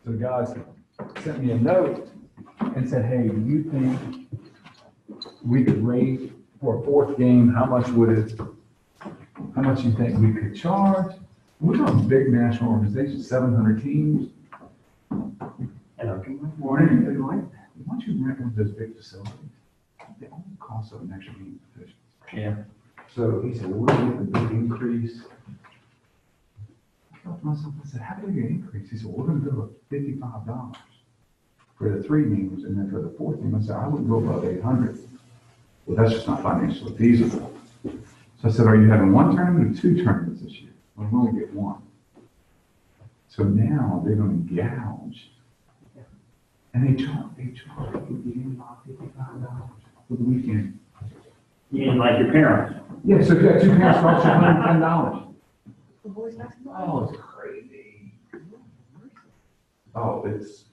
So the guys sent me a note and said, hey, do you think we could rate for a fourth game, how much you think we could charge? We're a big national organization, 700 teams. Hello, good Morning. Once you rent one of those big facilities, they only cost an extra game positions. Yeah. So he said, well, we're getting a big increase. I thought to myself, I said, how big an increase? He said, well, we're gonna go up $55 for the 3 games, and then for the 4th game, I said, I wouldn't go above 800. Well, that's just not financially feasible. So I said, are you having 1 tournament or 2 tournaments this year? Well, we only get 1. So now they're gonna gouge. And they charge the game about $55 for the weekend. You mean like your parents? Yeah, so if you got 2 parents, cost you $110. The boys basketball? Oh, it's crazy. Oh,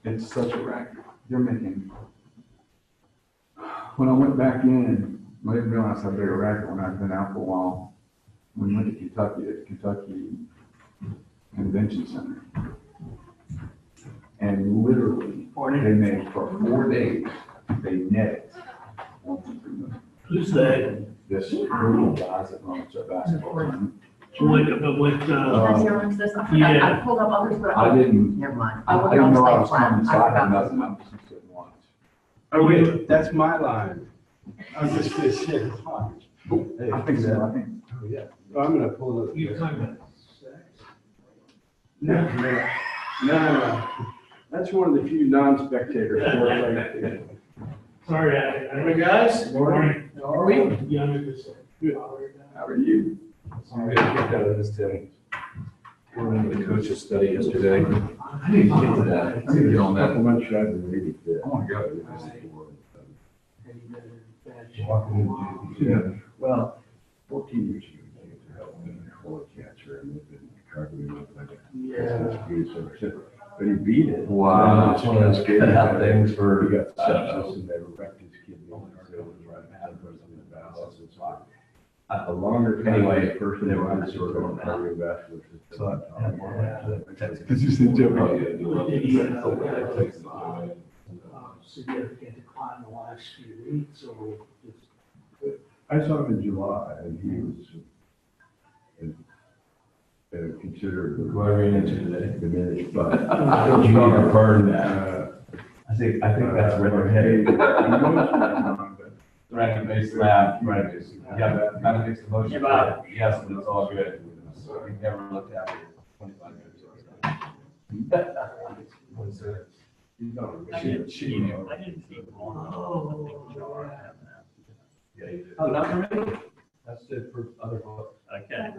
it's such a racket. They're making. When I went back in, I didn't realize how big a racket when I'd been out for a while. We went to Kentucky at Kentucky Convention Center. And literally, they made for 4 days, they netted. Who's that? This group of guys that runs a basketball tournament. That's your own system. I pulled up others, but I didn't. never mind. I didn't know I was coming, so I had nothing. I'm just sitting watching. Oh, wait, that's my line. I was just gonna say, it's fine. Hey, I think so, I think. Oh, yeah. Oh, I'm gonna pull it up. You talking about sex? No. That's one of the few non-spectator sports. Sorry, hey guys. Morning. How are we? Younger this. Good. How are you? I'm gonna get out of this, Tim. We're in the coach's study yesterday. I need to get to that. I need to get on that. Couple months shy of the meeting. I want to go. Well, 14 years ago, they get to help me with cancer, and they've been struggling with like Yeah. but he beat it. Wow. It's one of those good Things for- He got sepsis and they wrecked his kidney. So it was right at the dialysis. A longer Anyway, person they that were was sort of on that. cardiovascular system. Because you said Joe. Significant decline in the last few weeks, so it's I saw him in July and he was considered. What are we into today? Diminished, but. You need to burn that. I think that's where they're headed. Right in the base lab, right, yeah, gotta fix the motion. Yeah, Bob. Yes, but it's all good. So we never looked at it 25 minutes ago. I didn't see them Oh, not for me? That's it for other folks. Okay. Yeah,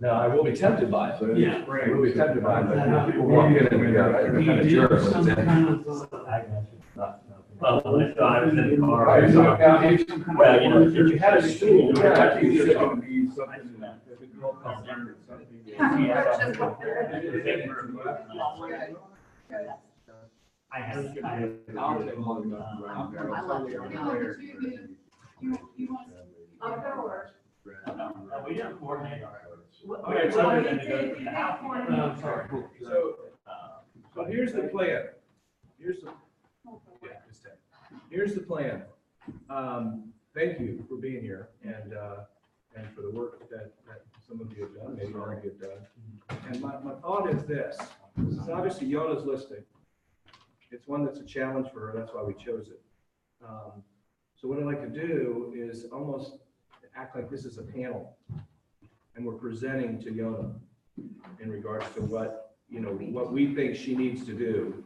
no, I will be tempted by it. Yeah. I will be tempted by it, but people walk in and go, they're Do kind of you do jerks. some kind of, Well, I was in the car. Right, so now if- Well, you know, if you had a stool, Yeah. yeah, you should have used something that- if it's all concerned or something. I have. I'll take one. I left it. No, we didn't coordinate. Okay, so we're gonna go to the house. Sorry. So here's the plan. Here's the plan. Thank you for being here and for the work that some of you have done, maybe all of you have done. And my thought is this is obviously Yona's listing. It's one that's a challenge for her, that's why we chose it. So what I'd like to do is almost act like this is a panel and we're presenting to Yona in regards to what we think she needs to do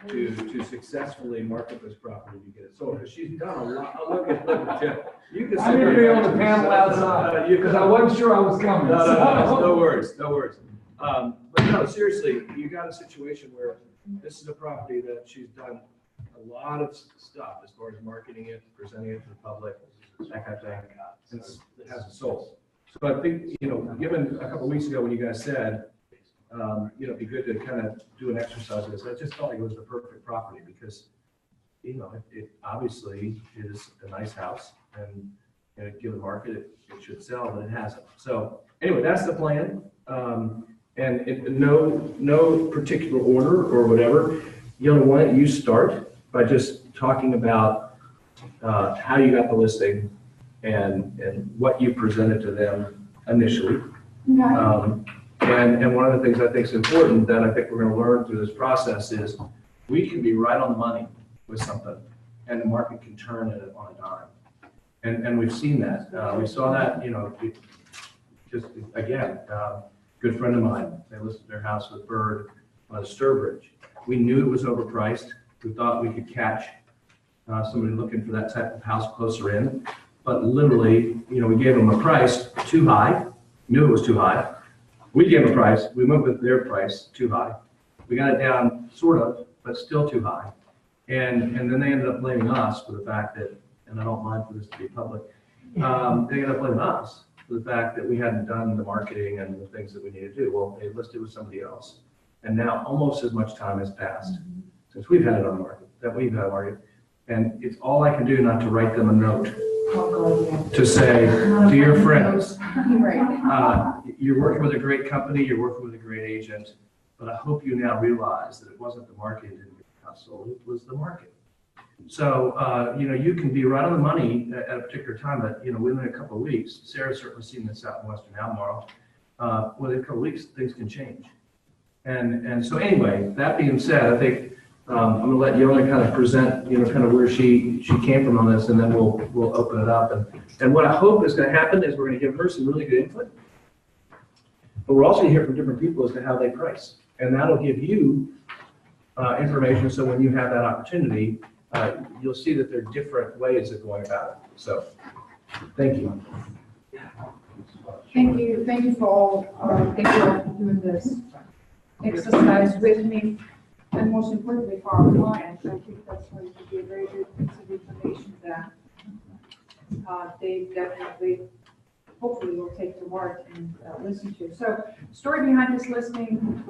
to successfully market this property to get it sold. Because she's done a lot. Oh, look at Tim. You can I didn't be on the panel outside, because I wasn't sure I was coming. No worries. But no, seriously, you got a situation where this is a property that she's done a lot of stuff as far as marketing it, presenting it to the public, that kind of thing, since it hasn't sold. So I think, given a couple of weeks ago when you guys said, it'd be good to kind of do an exercise of this. I just felt like it was the perfect property because, it obviously is a nice house and given market, it should sell, but it hasn't. So anyway, that's the plan. And no particular order or whatever. Yona, why don't you start by just talking about how you got the listing and what you presented to them initially. And one of the things I think is important that I think we're going to learn through this process is we can be right on the money with something, and the market can turn it on a dime. And we've seen that. We saw that, just again, good friend of mine, they listed their house with Bird on Sturbridge. We knew it was overpriced. We thought we could catch somebody looking for that type of house closer in. But literally, we gave them a price too high, knew it was too high. We gave them a price, we went with their price too high. We got it down sort of, but still too high. And then they ended up blaming us for the fact that, and I don't mind for this to be public, they ended up blaming us for the fact that we hadn't done the marketing and the things that we needed to do. Well, they listed with somebody else. And now almost as much time has passed since we've had it on the market, that we've had a market. And it's all I can do not to write them a note to say to your friends, you're working with a great company, you're working with a great agent, but I hope you now realize that it wasn't the market that didn't get the house sold, it was the market. So, you can be right on the money at a particular time, but, within a couple of weeks, Sarah's certainly seen this out in Western Albemarle, within a couple of weeks, things can change. And so anyway, that being said, I think I'm going to let Yona kind of present, kind of where she came from on this, and then we'll open it up. And what I hope is going to happen is we're going to give her some really good input, but we're also going to hear from different people as to how they price, and that'll give you information. So when you have that opportunity, you'll see that there are different ways of going about it. So, thank you. Thank you for all, thank you all for doing this exercise with me, and most importantly for our clients. I think that's going to be a very good piece of information that they definitely, hopefully, will take to heart and listen to. So, story behind this listing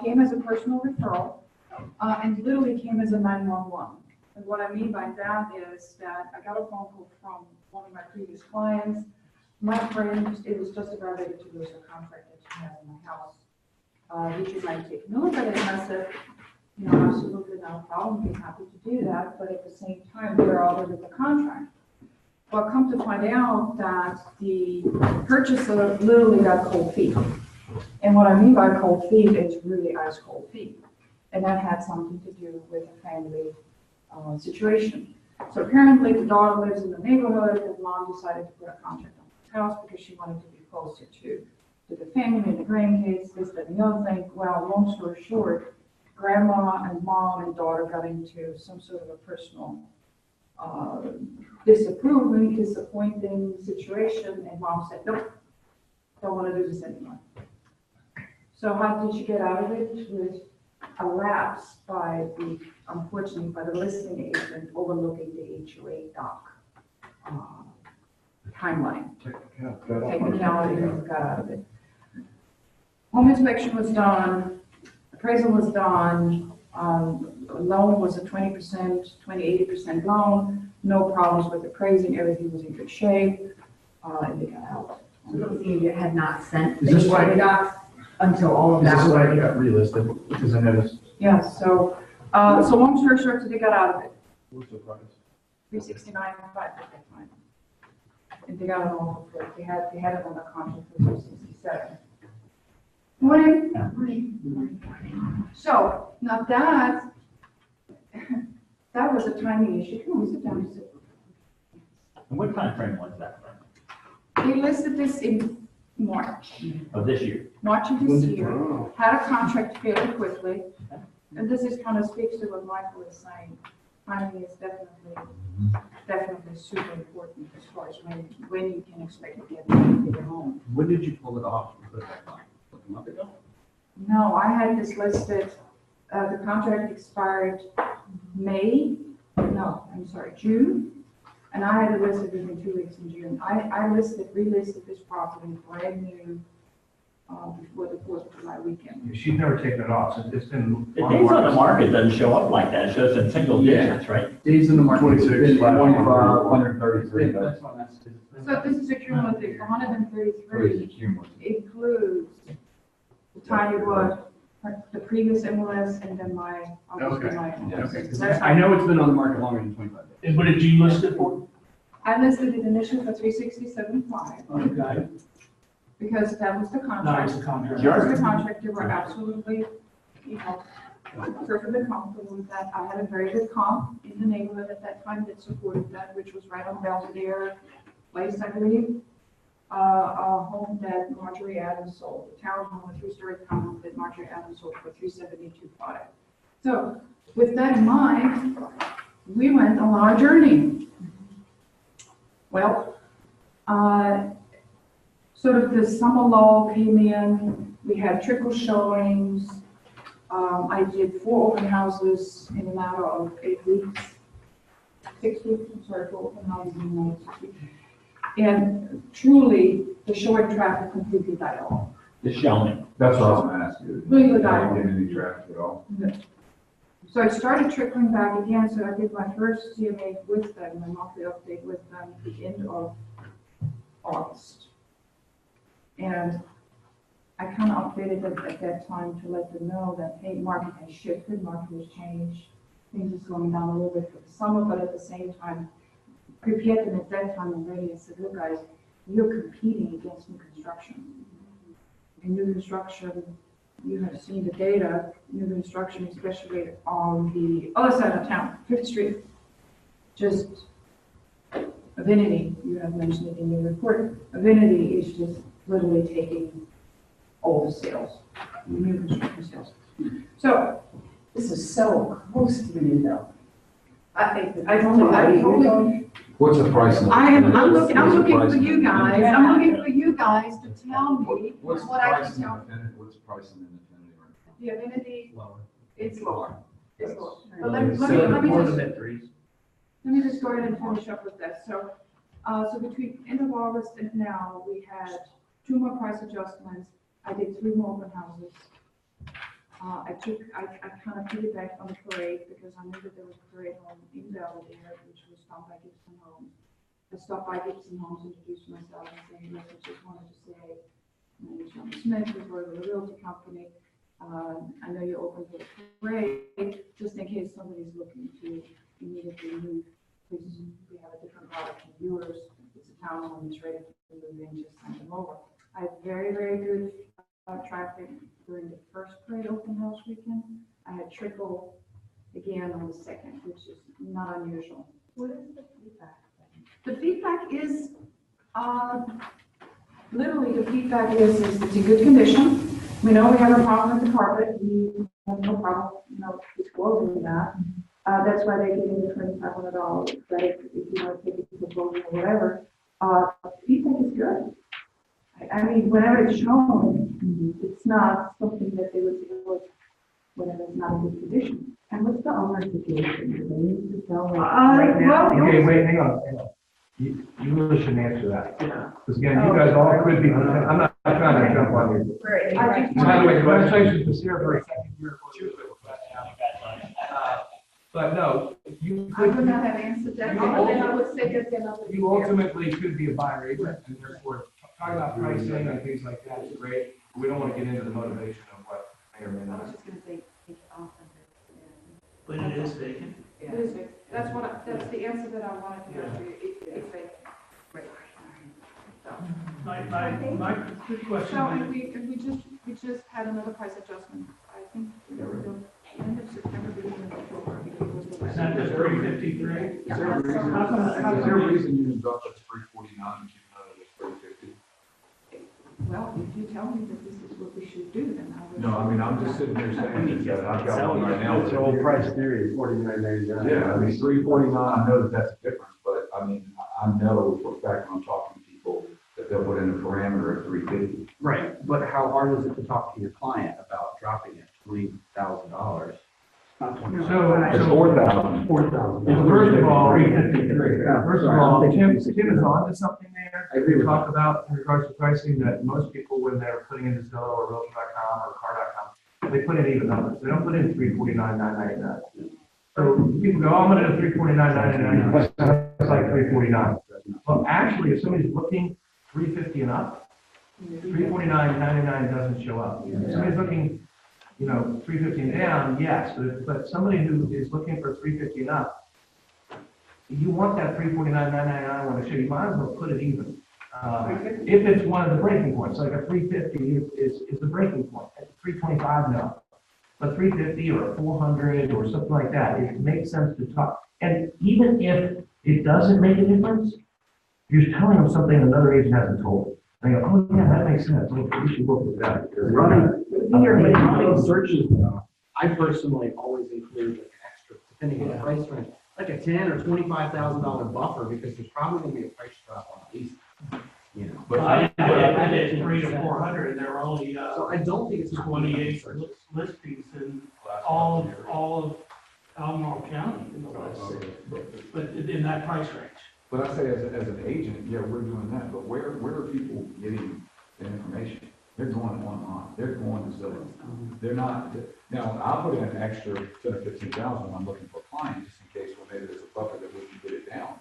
came as a personal referral, and literally came as a 911. And what I mean by that is that I got a phone call from one of my previous clients. My friend, it was just about ready to lose a contract that she had in my house. Would you mind taking a look at it? And I said, absolutely no problem. Be happy to do that. But at the same time, we're already with the contract. Well, come to find out that the purchaser literally got cold feet. And what I mean by cold feet is really ice cold feet. And that had something to do with a family situation. So apparently the daughter lives in the neighborhood, and mom decided to put a contract on the house because she wanted to be closer to the family and the grandkids, this, that, and the other thing. Well, long story short, grandma and mom and daughter got into some sort of a personal disappointing situation, and mom said, nope, don't want to do this anymore. So how did she get out of it? With a lapse unfortunately, by the listing agent overlooking the HOA doc timeline. Technicality got out of it. Home inspection was done, appraisal was done, loan was a 20%, 80% loan, no problems with appraising, everything was in good shape, and they got out. So those of you that had not sent Is this why- the docs until all of Is that. this why it got relisted? Because I noticed. Yeah, so long story short, so they got out of it. What's the price? 369.5 at that time. And they got it all for free. They had it on the contract for 267. Morning. So now that was a timing issue. Come on, sit down. And what time frame was that from? They listed this in March. Of this year? March of this year. Had a contract fairly quickly. And this is kind of speaks to what Michael is saying. Timing is definitely super important as far as when you can expect to get into your home. When did you pull it off? Put it back on? Like a month ago? No, I had this listed, the contract expired June. And I had it listed within 2 weeks in June. I relisted this property brand new before the 4th of July weekend. She's never taken it off, so it's been. The days on the market doesn't show up like that, it shows in single digits, right? Days in the market. 26, 25, 133. So this is a cumulative, 133 includes the kind of was the previous MLS and then obviously Okay. my MLS. Okay, 'cause That's I know it's been on the market longer than 25 days. And what did you list it for? I listed it initially for 367.5 Okay. because that was the No, contract. it's a contract. That was the contract. They were absolutely, perfectly comfortable with that. I had a very good comp in the neighborhood at that time that supported that, which was right on Belvedere Place, I believe. A home that Marjorie Adams sold, a townhome, a three-story townhome that Marjorie Adams sold for $372,500. So with that in mind, we went on our journey. Well, sort of the summer lull came in, we had trickle showings. I did 4 open houses in a matter of 8 weeks. 6 weeks, I'm sorry, 4 open houses in a matter of 6 weeks. And truly, the showing traffic completely died off. The showing. That's what I was gonna ask you. Really good I idea. didn't get any traffic at all. So I started trickling back again, so I did my first CMA with them, my monthly update with them at the end of August. And I kind of updated them at that time to let them know that, hey, market has shifted, market has changed, things are slowing down a little bit for the summer, but at the same time, prepared them at that time already and said, look guys, you're competing against new construction. And new construction, you have seen the data, new construction, especially on the other side of town, 5th Street, just Avinity, you have mentioned it in your report, Avinity is just literally taking all the sales, new construction sales. So, This is so close to the new build. I totally, What's the price? of- I'm looking what's the for price you of- guys, I'm looking for you guys to tell me What's the what I price can in tell. Infinity, what's the price in Infinity right now? The Avinity, Lower. it's lower, it's lower. But So let me more just, than mid-threes. let me just go ahead and finish up with this. So, so between end of August and now, we had 2 more price adjustments. I did 3 more open houses. I kind of piggybacked on the parade because I knew that there was a parade home in Belvedere, which was done by Gibson Homes. I stopped by Gibson Homes, introduced myself and said, look, I just wanted to say, my name is John Smith, we work with a realty company. I know you're open for the parade, just in case somebody's looking to immediately move. Because we have a different product than yours. It's a townhome, it's ready to move in, just send them over. I had very, very good traffic during the first parade open house weekend. I had trickle again on the second, which is not unusual. What is the feedback? The feedback is, literally the feedback is it's in good condition. We know we have a problem with the carpet. We have no problem, disclosing that. That's why they give you the $2,500 credit if you want to take it to the vote or whatever. Feedback is good. I mean, whenever it's shown, it's not something that they would say, well, whenever it's not in good condition. And what's the owner situation? Do they need to sell like right well, now? Okay, wait, hang on. You really shouldn't answer that. Because again, you guys all could be, I'm not trying to jump on you. Right. I just By the way, wanted- congratulations to Sarah for a second year. But no, you I would could, not have answered that, You and then I would say that they're not. you ultimately could be a buyer agent, and therefore, talking about pricing and things like that is great. But we don't want to get into the motivation of what may or may I was not. just gonna say, take it off But it is vacant. It is vacant. That's the answer that I wanted to give you. It's vacant. My quick question. So, and we just had another price adjustment. I think it was the end of September, beginning of October. I think it was the Is that the 353? Is there a reason you didn't go up to 349 and you know it was 350? Well, if you tell me that this is what we should do, then I would. No, I mean, I'm just sitting here saying that I've got one right now. It's the whole price theory, $49.99. Yeah, I mean, 349, I know that that's different, but I mean, I know for a fact when I'm talking to people that they'll put in a parameter of 350. Right, but how hard is it to talk to your client about dropping it $3,000? It's 4,000. 4,000. First of all, Tim is on to something there. I agree with Talk about in regards to pricing that most people, when they're putting in Zillow or Realty.com or Car.com, they put in even numbers. They don't put in 349,999. So people go, oh, I'm gonna do 349,999. It's like 349. Well, actually, if somebody's looking 350 and up, $349.99 doesn't show up. If somebody's looking, $350 and down, yes, but somebody who is looking for $350 and up, you want that $349.99 one to show, you might as well put it even. If it's one of the breaking points, like a $350 is the breaking point, at $325, no. But $350 or a $400 or something like that, it makes sense to talk. And even if it doesn't make a difference, you're telling them something another agent hasn't told. They go, oh yeah, that makes sense, we should work with that. Running searches, though, I personally always include like an extra, depending on the price range, like a $10,000 or $25,000 buffer, because there's probably gonna be a price drop on at least, But I did 300 to 400, and there were only, So I don't think it's 28 listings in all of Albemarle County in the last six, but in that price range. But I say as an agent, yeah, we're doing that, but where are people getting the information? They're going online, they're going to Zillow. They're not, now, I'll put in an extra 10 or 15,000 when I'm looking for a client, just in case, well, maybe there's a buffer that we can get it down.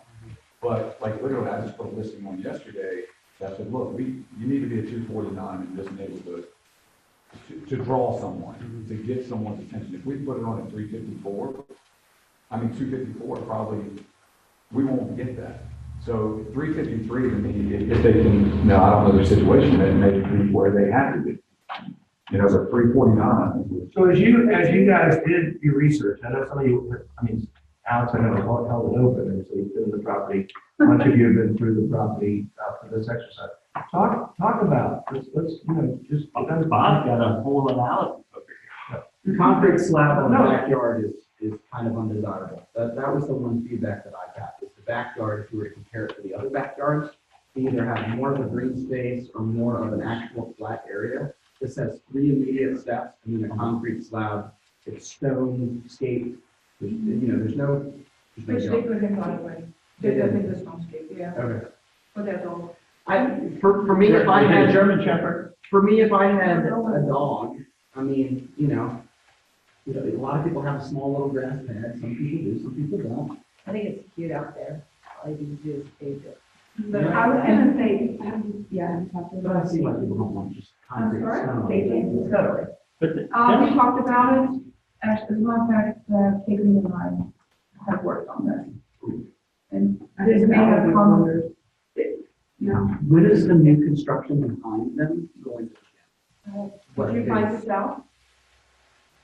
But like literally, I just put a listing on yesterday, that said, look, you need to be at 249 in this neighborhood to draw someone, to get someone's attention. If we put it on at 354, 254, probably, we won't get that. So 353 to me, if they can, now I don't know their situation, that may be where they have to be. So 349. So as you guys did your research, I know some of you, Alex, I know held it open, and so you've been in the property, a bunch of you have been through the property for this exercise. Talk about, let's just. Bob's got a whole analysis over here. The concrete slab on the backyard is kind of undesirable. That was the one feedback that I got, is the backyard, if you were to compare it to the other backyards, you either have more of a green space or more of an actual flat area. This has 3 immediate steps and then a concrete slab. It's stone scaped. There's no. Which they put in, by the way. They did in the landscape, yeah. Okay. But that's all. For me, if I had German Shepherd. For me, if I had a dog, a lot of people have a small little grass pad. Some people do, some people don't. I think it's cute out there. All you need to do is pave it. But I was gonna say, I'm talking But I see why people don't want just concrete sorry? stone. paving, totally. But we talked about it, as a matter of fact, Caitlin and I have worked on this. And this may have come, no. When is the new construction behind them going to begin? Did you find this out?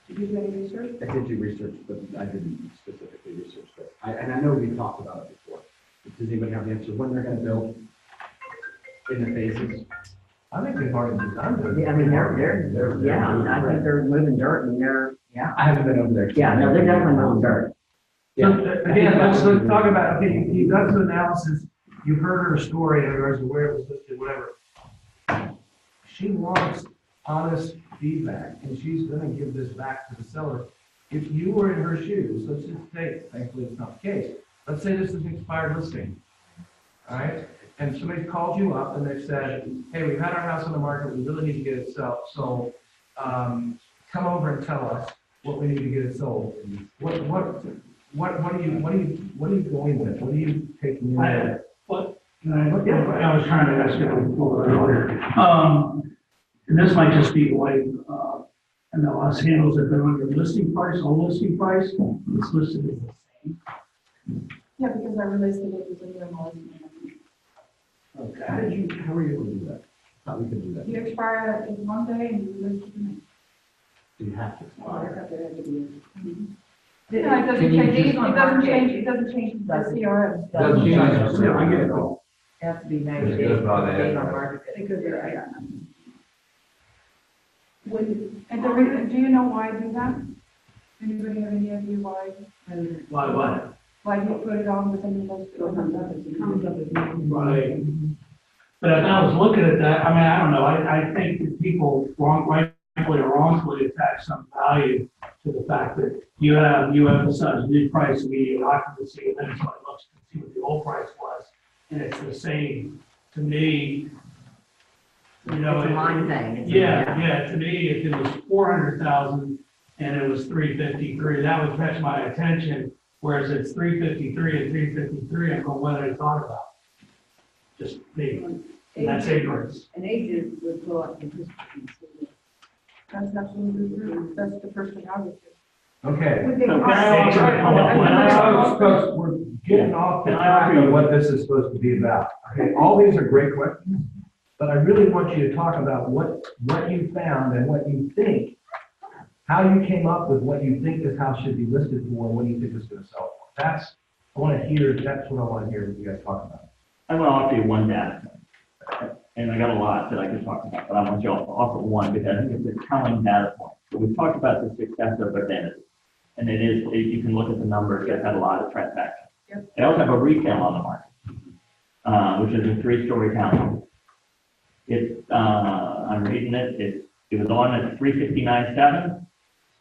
Did you do any research? I did do research, but I didn't specifically research this. And I know we've talked about it before. Does anybody have the answer when they're gonna build in the phases? I think they've already designed it. Yeah, I think they're moving dirt and I haven't been over there. they're definitely moving dirt. So again, let's talk about, okay, you got some analysis, you heard her story in regards to where it was listed, whatever. She wants honest feedback, and she's gonna give this back to the seller. If you were in her shoes, let's just say, thankfully it's not the case, let's say this is an expired listing, all right? And somebody called you up and they said, hey, we've had our house on the market, we really need to get it sold, come over and tell us what we need to get it sold. What are you going with? What are you taking in there? I was trying to ask you before earlier. And this might just be the way, MLS handles it, but on your listing price, on listing price, it's listed as the same. Yeah, because I realized that it was in your policy. Okay. How were you able to do that? Thought we could do that. You expire in one day and you list it the next. Do you have to? Yeah, it doesn't change, it doesn't change the CRM. Yeah, I get it. It has to be 90 It's days. good by the days end. on market. Because they're, yeah. And the reason, do you know why I do that? Anybody have any idea why? Why what? Why you put it on within the list? Right. But if I was looking at that, I don't know, I think that people rightfully or wrongfully attach some value to the fact that you emphasize new price, immediate occupancy, and then somebody looks to see what the old price was, and it's the same. To me, It's a line thing. to me, if it was 400,000 and it was 353, that would catch my attention. Whereas it's 353 and 353, I'm going, what did I thought about? Just me. And that's ignorance. An agent would go out and just. That's absolutely true. That's the first thing I would do. Okay. Would they- So can I offer- Folks, we're getting off the track of what this is supposed to be about. Okay, all these are great questions, but I really want you to talk about what you found and what you think, how you came up with what you think this house should be listed for, and what you think it's gonna sell for. That's what I want to hear you guys talk about. I'm gonna offer you one data point. And I got a lot that I could talk about, but I want you all to offer one because I think it's a telling data point. So we've talked about the success of identity. And it is, you can look at the numbers, they've had a lot of transactions. Yep. They also have a retail on the market, which is a 3-story townhome. It's, I'm reading it, it was on at 359.7,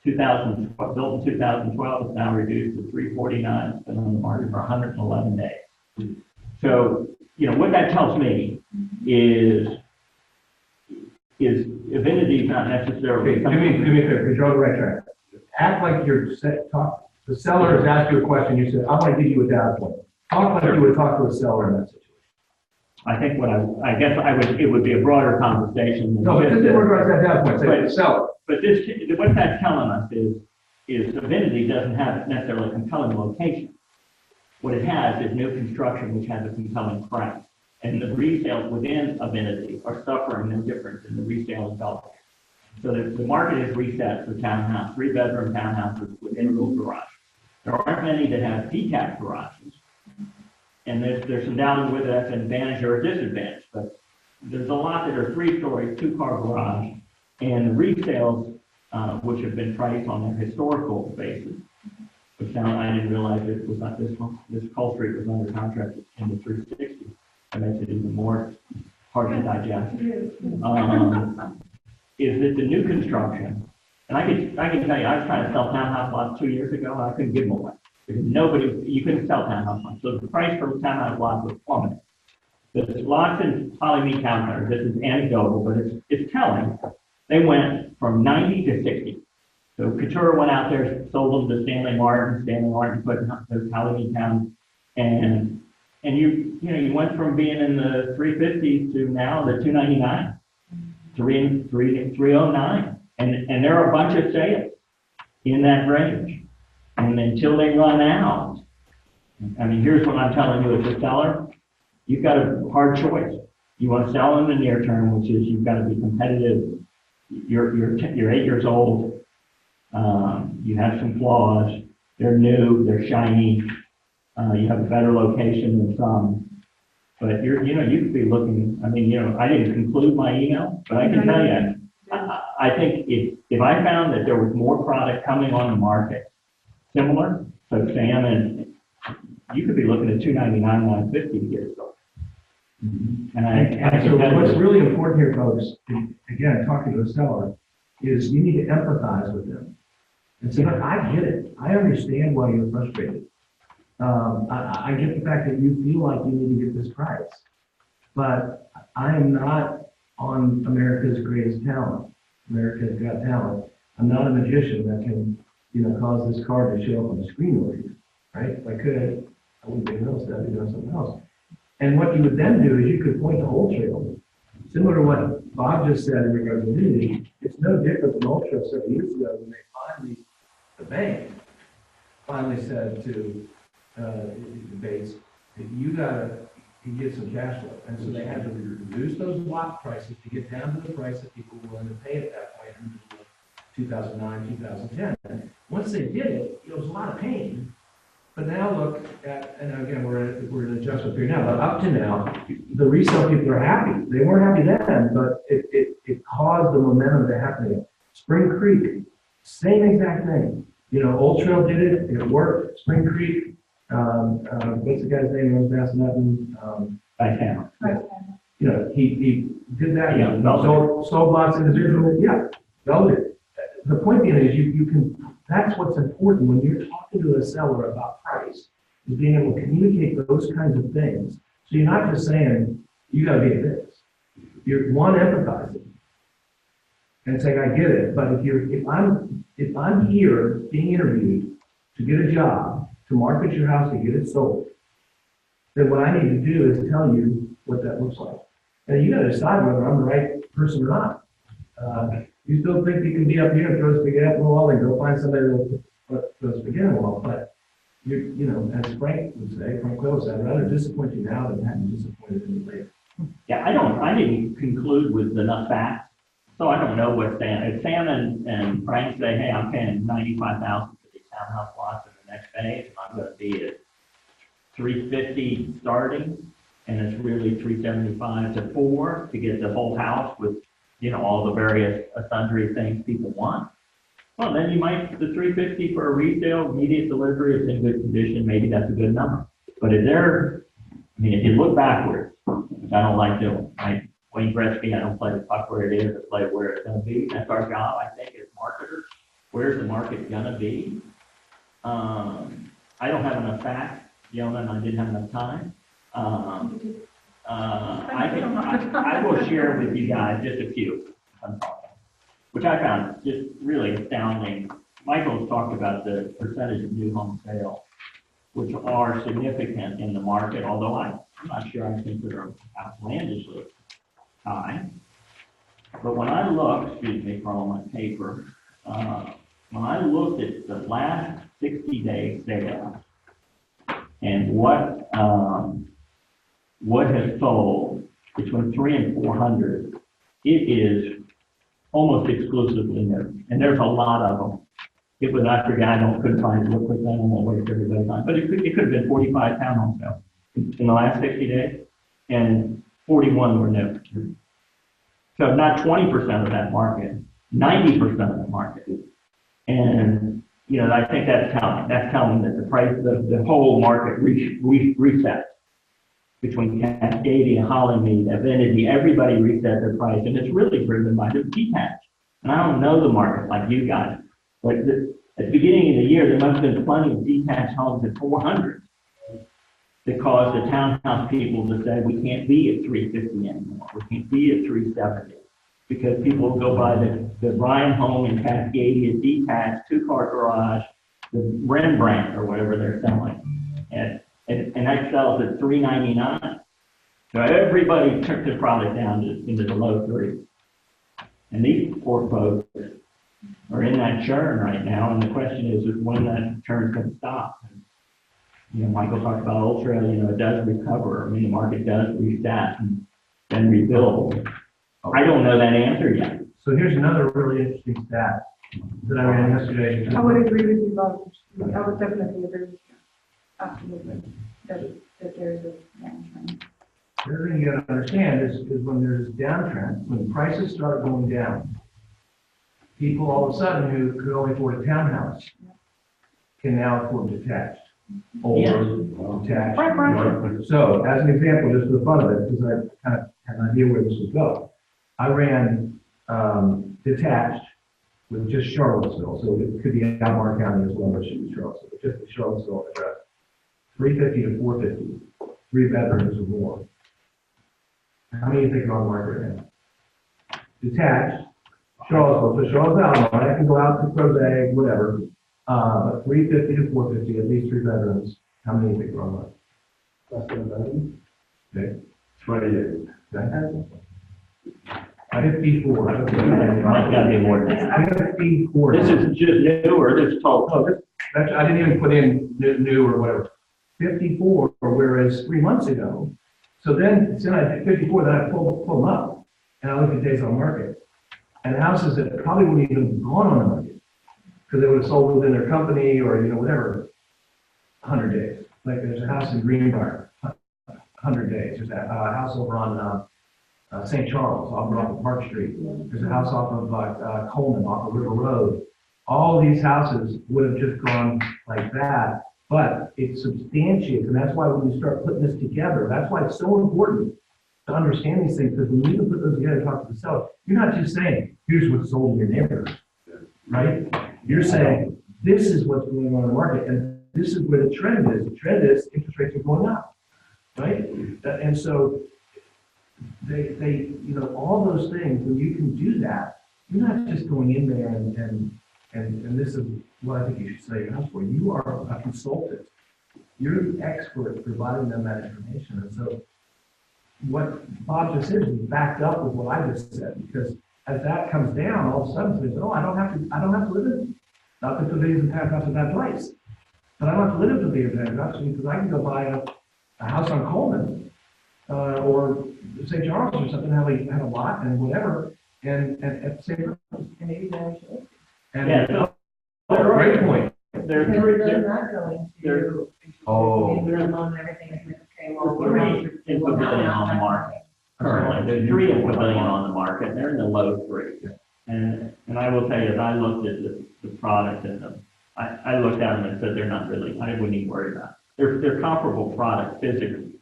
2000, built in 2012, it's now reduced to 349, it's been on the market for 111 days. So, you know, what that tells me is avidity is not necessarily. Okay, do me a favor, because you're on the right track. Act like the seller has asked you a question, you said, I want to give you a data point. Talk like you would talk to a seller in that situation. I think I guess it would be a broader conversation. Than No, but just this is regards to that data point, say the seller. But what that's telling us is Avidity doesn't have necessarily a compelling location. What it has is new construction, which has a compelling price. And the resales within Avidity are suffering no different than the resale developers. So the market is reset for townhouse, 3-bedroom townhouses with integral garage. There aren't many that have detached garages. And there's some doubt whether that's an advantage or a disadvantage, but there's a lot that are 3-story, 2-car garage, and the resales, which have been priced on a historical basis, which now I didn't realize it was not this one. This Cole Street was under contract in the 360. That makes it even more hard to digest. Is that the new construction, and I can tell you, I was trying to sell townhouse lots 2 years ago, and I couldn't give them away. Because you couldn't sell townhouse lots. So the price for townhouse lots was plummeting. The lots in Polyme Town Center, this is anecdotal, but it's telling. They went from 90 to 60. So Couture went out there, sold them to Stanley Martin. Stanley Martin put those Polyme Town, and you went from being in the 350s to now the 299, 309, and there are a bunch of sales in that range. And until they run out, I mean, here's what I'm telling you as a seller, you've got a hard choice. You want to sell in the near term, which is you've got to be competitive. You're 8 years old. You have some flaws. They're new. They're shiny. You have a better location than some. But you could be looking. I mean, I didn't conclude my email, but I can tell you, I think if I found that there was more product coming on the market, similar, so Sam, and you could be looking at 299, 950 to get it sold. And so what's really important here, folks, again, talking to a seller, is you need to empathize with them. And say, look, I get it. I understand why you're frustrated. I get the fact that you feel like you need to get this price. But I am not on America's Greatest Talent. America's Got Talent. I'm not a magician that can cause this card to show up on the screen for you, right? If I could, I wouldn't be doing else, I'd be doing something else. And what you would then do is you could point to Old Trail, similar to what Bob just said in regards to Unity. It's no different than Old Trail several years ago when the bank finally said to Bates that you gotta get some cash flow. And so they had to reduce those lot prices to get down to the price that people were willing to pay at that point in 2009, 2010. Once they did it, it was a lot of pain. But now look at, and again, we're in an adjustment period now, but up to now, the resale people are happy. They weren't happy then, but it caused the momentum to happen. Spring Creek, same exact thing. Old Trail did it, it worked. Spring Creek, what's the guy's name who was passing that? By town. He did that, sold lots individually, sold it. The point being is you can, that's what's important when you're talking to a seller about price, is being able to communicate those kinds of things. So you're not just saying, you gotta be this. You're empathizing and saying, I get it, but if I'm here being interviewed to get a job, to market your house, to get it sold, then what I need to do is tell you what that looks like. And you gotta decide whether I'm the right person or not. You still think you can be up here and throw spaghetti up the wall and go find somebody to throw spaghetti on the wall, but you know, as Frank would say, Frank Will said, I'd rather disappoint you now than have you disappointed in you later. Yeah, I didn't conclude with enough facts, so I don't know what Sam, if Sam and Frank say, hey, I'm paying $95,000 for these townhouse lots in the next phase, and I'm gonna be at $350 starting, and it's really $375 to $400 to get the whole house with, you know, all the various sundry things people want. Well, then you might, the $350 for a resale, immediate delivery, it's in good condition, maybe that's a good number. But if if you look backwards, which I don't like doing, like Wayne Gretzky, I don't play the puck where it is, I play where it's gonna be. That's our job, I think, as marketers. Where's the market gonna be? I don't have enough facts, Yona, and I didn't have enough time. I will share with you guys just a few, which I found just really astounding. Michael's talked about the percentage of new home sales, which are significant in the market, although I'm not sure I think they're outlandishly high. But when I look, excuse me for all my paper, when I looked at the last 60-day sales and what has sold between 300 and 400, it is almost exclusively new, and there's a lot of them. It was, I forgot, couldn't find it real quick, I don't want to waste everybody's time, but it could have been 45 townhome sales in the last 60 days, and 41 were new. So not 20% of that market, 90% of the market. And, you know, I think that's telling that the price of the whole market reset between Cascadia, Hollymead, Avinity, everybody reset their price, and it's really driven by the detached. And I don't know the market like you guys, but at the beginning of the year, there must have been plenty of detached homes at 400 that caused the townhouse people to say, we can't be at 350 anymore, we can't be at 370, because people will go buy the Ryan home in Cascadia detached, 2-car garage, the Rembrandt or whatever they're selling. And that sells at $399. So everybody took the product down into the low threes. And these poor folks are in that churn right now, and the question is when that churn's going to stop. And, you know, Michael talked about Ultra, you know, it does recover. I mean, the market does reset and then rebuild. I don't know that answer yet. So here's another really interesting stat that I ran yesterday. I would agree with you, Bob. I would definitely agree with you. Absolutely. That there is a downtrend. The other thing you gotta understand is when there's a downtrend, when prices start going down, people all of a sudden who could only afford a townhouse can now afford detached. Or detached. Right. So as an example, just for the fun of it, because I kind of had an idea where this would go, I ran detached with just Charlottesville, so it could be Albemarle County as well as Charlottesville, but just the Charlottesville address. 350 to 450, 3 bedrooms or more. How many do you think are on the market right now? Detached, Charlottesville, so Charlottesville, I can go out to Crozet, whatever, but 350 to 450, at least 3 bedrooms. How many do you think are on the market? Less than a bedroom? Okay. 28. Okay. 54. Might gotta be more than that. 54. This is just new or this total? Oh, that's, I didn't even put in new or whatever. 54, whereas 3 months ago. So then I did 54, then I pull them up, and I look at days on market. And houses that probably wouldn't even have gone on the market, because they would have sold within their company or, you know, whatever, 100 days. Like there's a house in Greenbrier, 100 days. There's a house over on St. Charles, off of Park Street. There's a house off of Coleman, off of River Road. All these houses would have just gone like that, but it substantiates, and that's why when you start putting this together, that's why it's so important to understand these things, because when you can put those together and talk to the seller, you're not just saying, here's what's sold in your neighborhood, right? You're saying, this is what's going on in the market, and this is where the trend is. The trend is interest rates are going up, right? And so they you know, all those things, when you can do that, you're not just going in there and this is what I think you should say your house for. You are a consultant. You're the expert providing them that information. And so what Bob just said is backed up with what I just said, because as that comes down, all of a sudden, they say, oh, I don't have to live in, not that Pavilions and Townhouse is a bad place, but I don't have to live in Pavilions and Townhouse, because I can go buy a house on Coleman, or St. Charles or something, have a lot and whatever, and at the same price. And maybe that should. Yeah, so Great point. there are Because three, they're not going there- to. Oh. Maybe their loan and everything is okay, well, we're three not. in Pavilion on the market. Currently, there's three in Pavilion on the market, they're in the low threes. And I will tell you, as I looked at the product and I looked at them and said, they're not really, I wouldn't even worry about it. They're comparable products physically.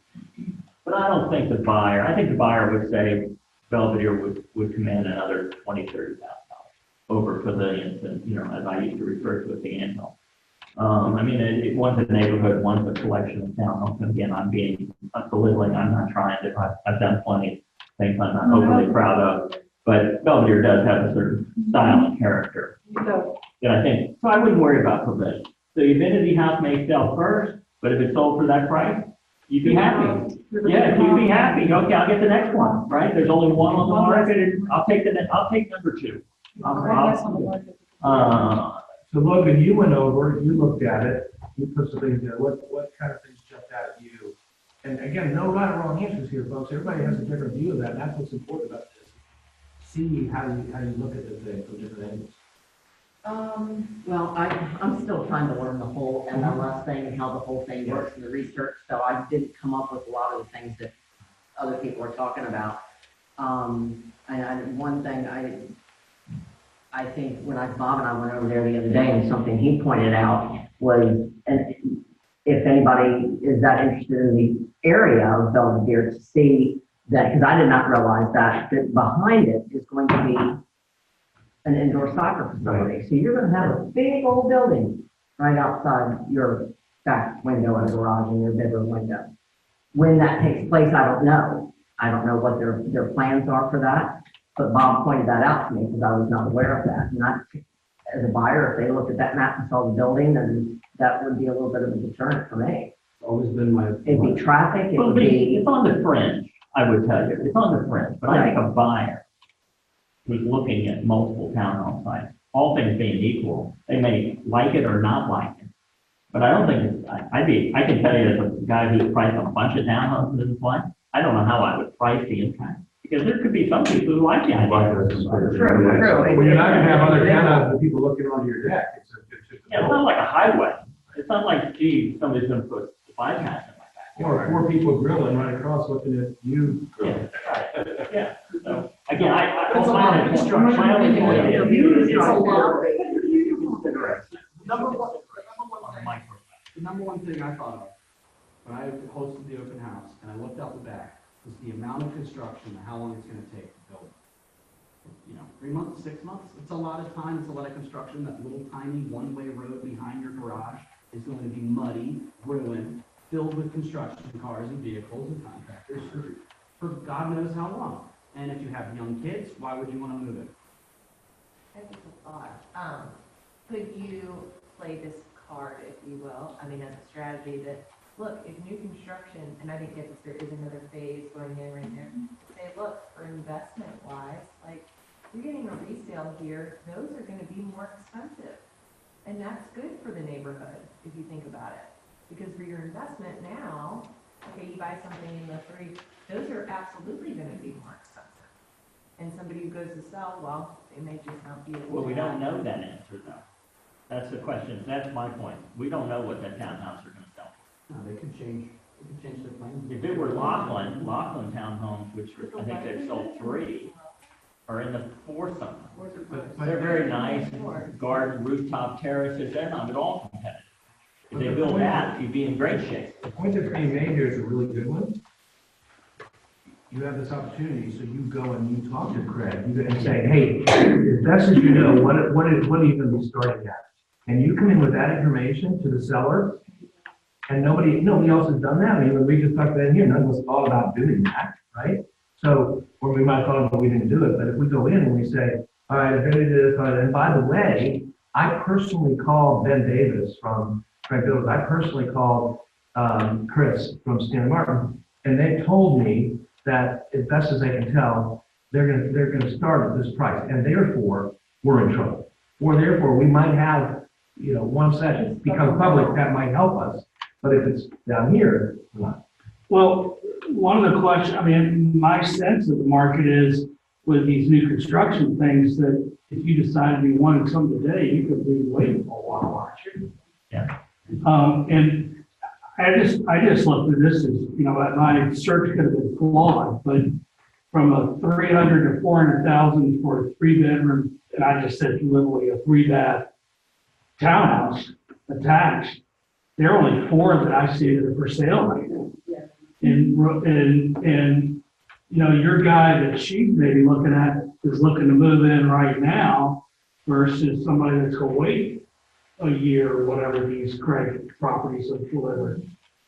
But I don't think the buyer, I think the buyer would say Belvedere would command another $20,000-$30,000 over Pavilions, and, you know, as I used to refer to it, the anthill. I mean, one's a neighborhood, one's a collection of townhomes. And again, I'm belittling, I'm not trying to, I've done plenty of things I'm not overly proud of. But Belvedere does have a certain style and character So, that I think, so I wouldn't worry about Pavilion. The amenity house may sell first, but if it's sold for that price, you'd be happy. Yeah, you'd be happy. Okay, I'll get the next one, right? There's only one on the market, and I'll take number two. that's on the market. So Logan, you went over, you looked at it, you put some things there, what kind of things jumped out at you? And again, no right or wrong answers here, folks, everybody has a different view of that, and that's what's important about this. See how you look at the thing from different angles. Well, I'm still trying to learn the whole MLS thing and how the whole thing works and the research, so I didn't come up with a lot of the things that other people are talking about. One thing I think when Bob and I went over there the other day, and something he pointed out was, and if anybody is that interested in the area of Belvedere to see that, because I did not realize that behind it is going to be an indoor soccer facility. So you're going to have a big old building right outside your back window and garage and your bedroom window. When that takes place, I don't know. I don't know what their plans are for that. But Bob pointed that out to me because I was not aware of that. And as a buyer, if they looked at that map and saw the building, then that would be a little bit of a deterrent for me. Always been my. It'd be traffic, it Well, would be. it's on the fringe, I would tell you. It's on the fringe. But I think a buyer who's looking at multiple townhome sites, all things being equal, they may like it or not like it. But I don't think I can tell you as a guy who's priced a bunch of townhomes in this place, I don't know how I would price the impact. Because there could be some people who like the idea. True. Well, you're not gonna have other townhouses with people looking onto your deck. It's just. Yeah, it's not like a highway. It's not like, gee, somebody's gonna put a bypass in my back. Or four people grilling right across looking at you. Yeah, right. Yeah. So, again, It's a lot of construction. my only point is. It's a lot. The number one thing I thought of when I hosted the open house and I looked out the back was the amount of construction and how long it's gonna take to build. 3 months, 6 months, it's a lot of time, it's a lot of construction. That little tiny one-way road behind your garage is going to be muddy, ruined, filled with construction cars and vehicles and contractors for God knows how long. And if you have young kids, why would you wanna move it? I just a thought. Could you play this card, if you will, I mean, as a strategy that, look, if new construction, and I think that there is another phase going in right there, say, look, for investment wise, like, you're getting a resale here, those are gonna be more expensive. And that's good for the neighborhood, if you think about it. Because for your investment now, okay, you buy something in the three, those are absolutely gonna be more expensive. And somebody who goes to sell, well, they may just not be able to. Well, we don't know that answer though. That's the question. That's my point. We don't know what that townhouse are gonna sell. No, they could change their plans. If it were Laughlin townhomes, which I think they've sold 3, are in the foursome. They're very nice, garden, rooftop terraces, they're not at all competitive. If they build that, you'd be in great shape. The point that's being made here is a really good one. You have this opportunity, so you go and you talk to Craig, you go and say, hey, as best as you know, what are you gonna be starting at? And you come in with that information to the seller, and nobody else has done that. I mean, we just talked about it here, none of us thought about doing that, right? So, or we might have thought, but we didn't do it, but if we go in and we say, all right, if any of this, and by the way, I personally called Ben Davis from Frank Builders, I personally called Chris from Stan Martin, and they told me that as best as they can tell, they're gonna start at this price, and therefore, we're in trouble. Or therefore, we might have, one session become public, that might help us, but if it's down here, not. Well, one of the questions, I mean, my sense of the market is with these new construction things, that if you decided you wanted some today, you could be waiting for a while, aren't you? Yeah. And I just looked at this as, my search could have been flawed, but from a 300 to 400,000 for a 3-bedroom, and I just said literally a 3-bath townhouse attached, there are only 4 that I see that are for sale right now. And your guy that she's maybe looking at is looking to move in right now versus somebody that's going to wait a year or whatever these Craig properties have delivered.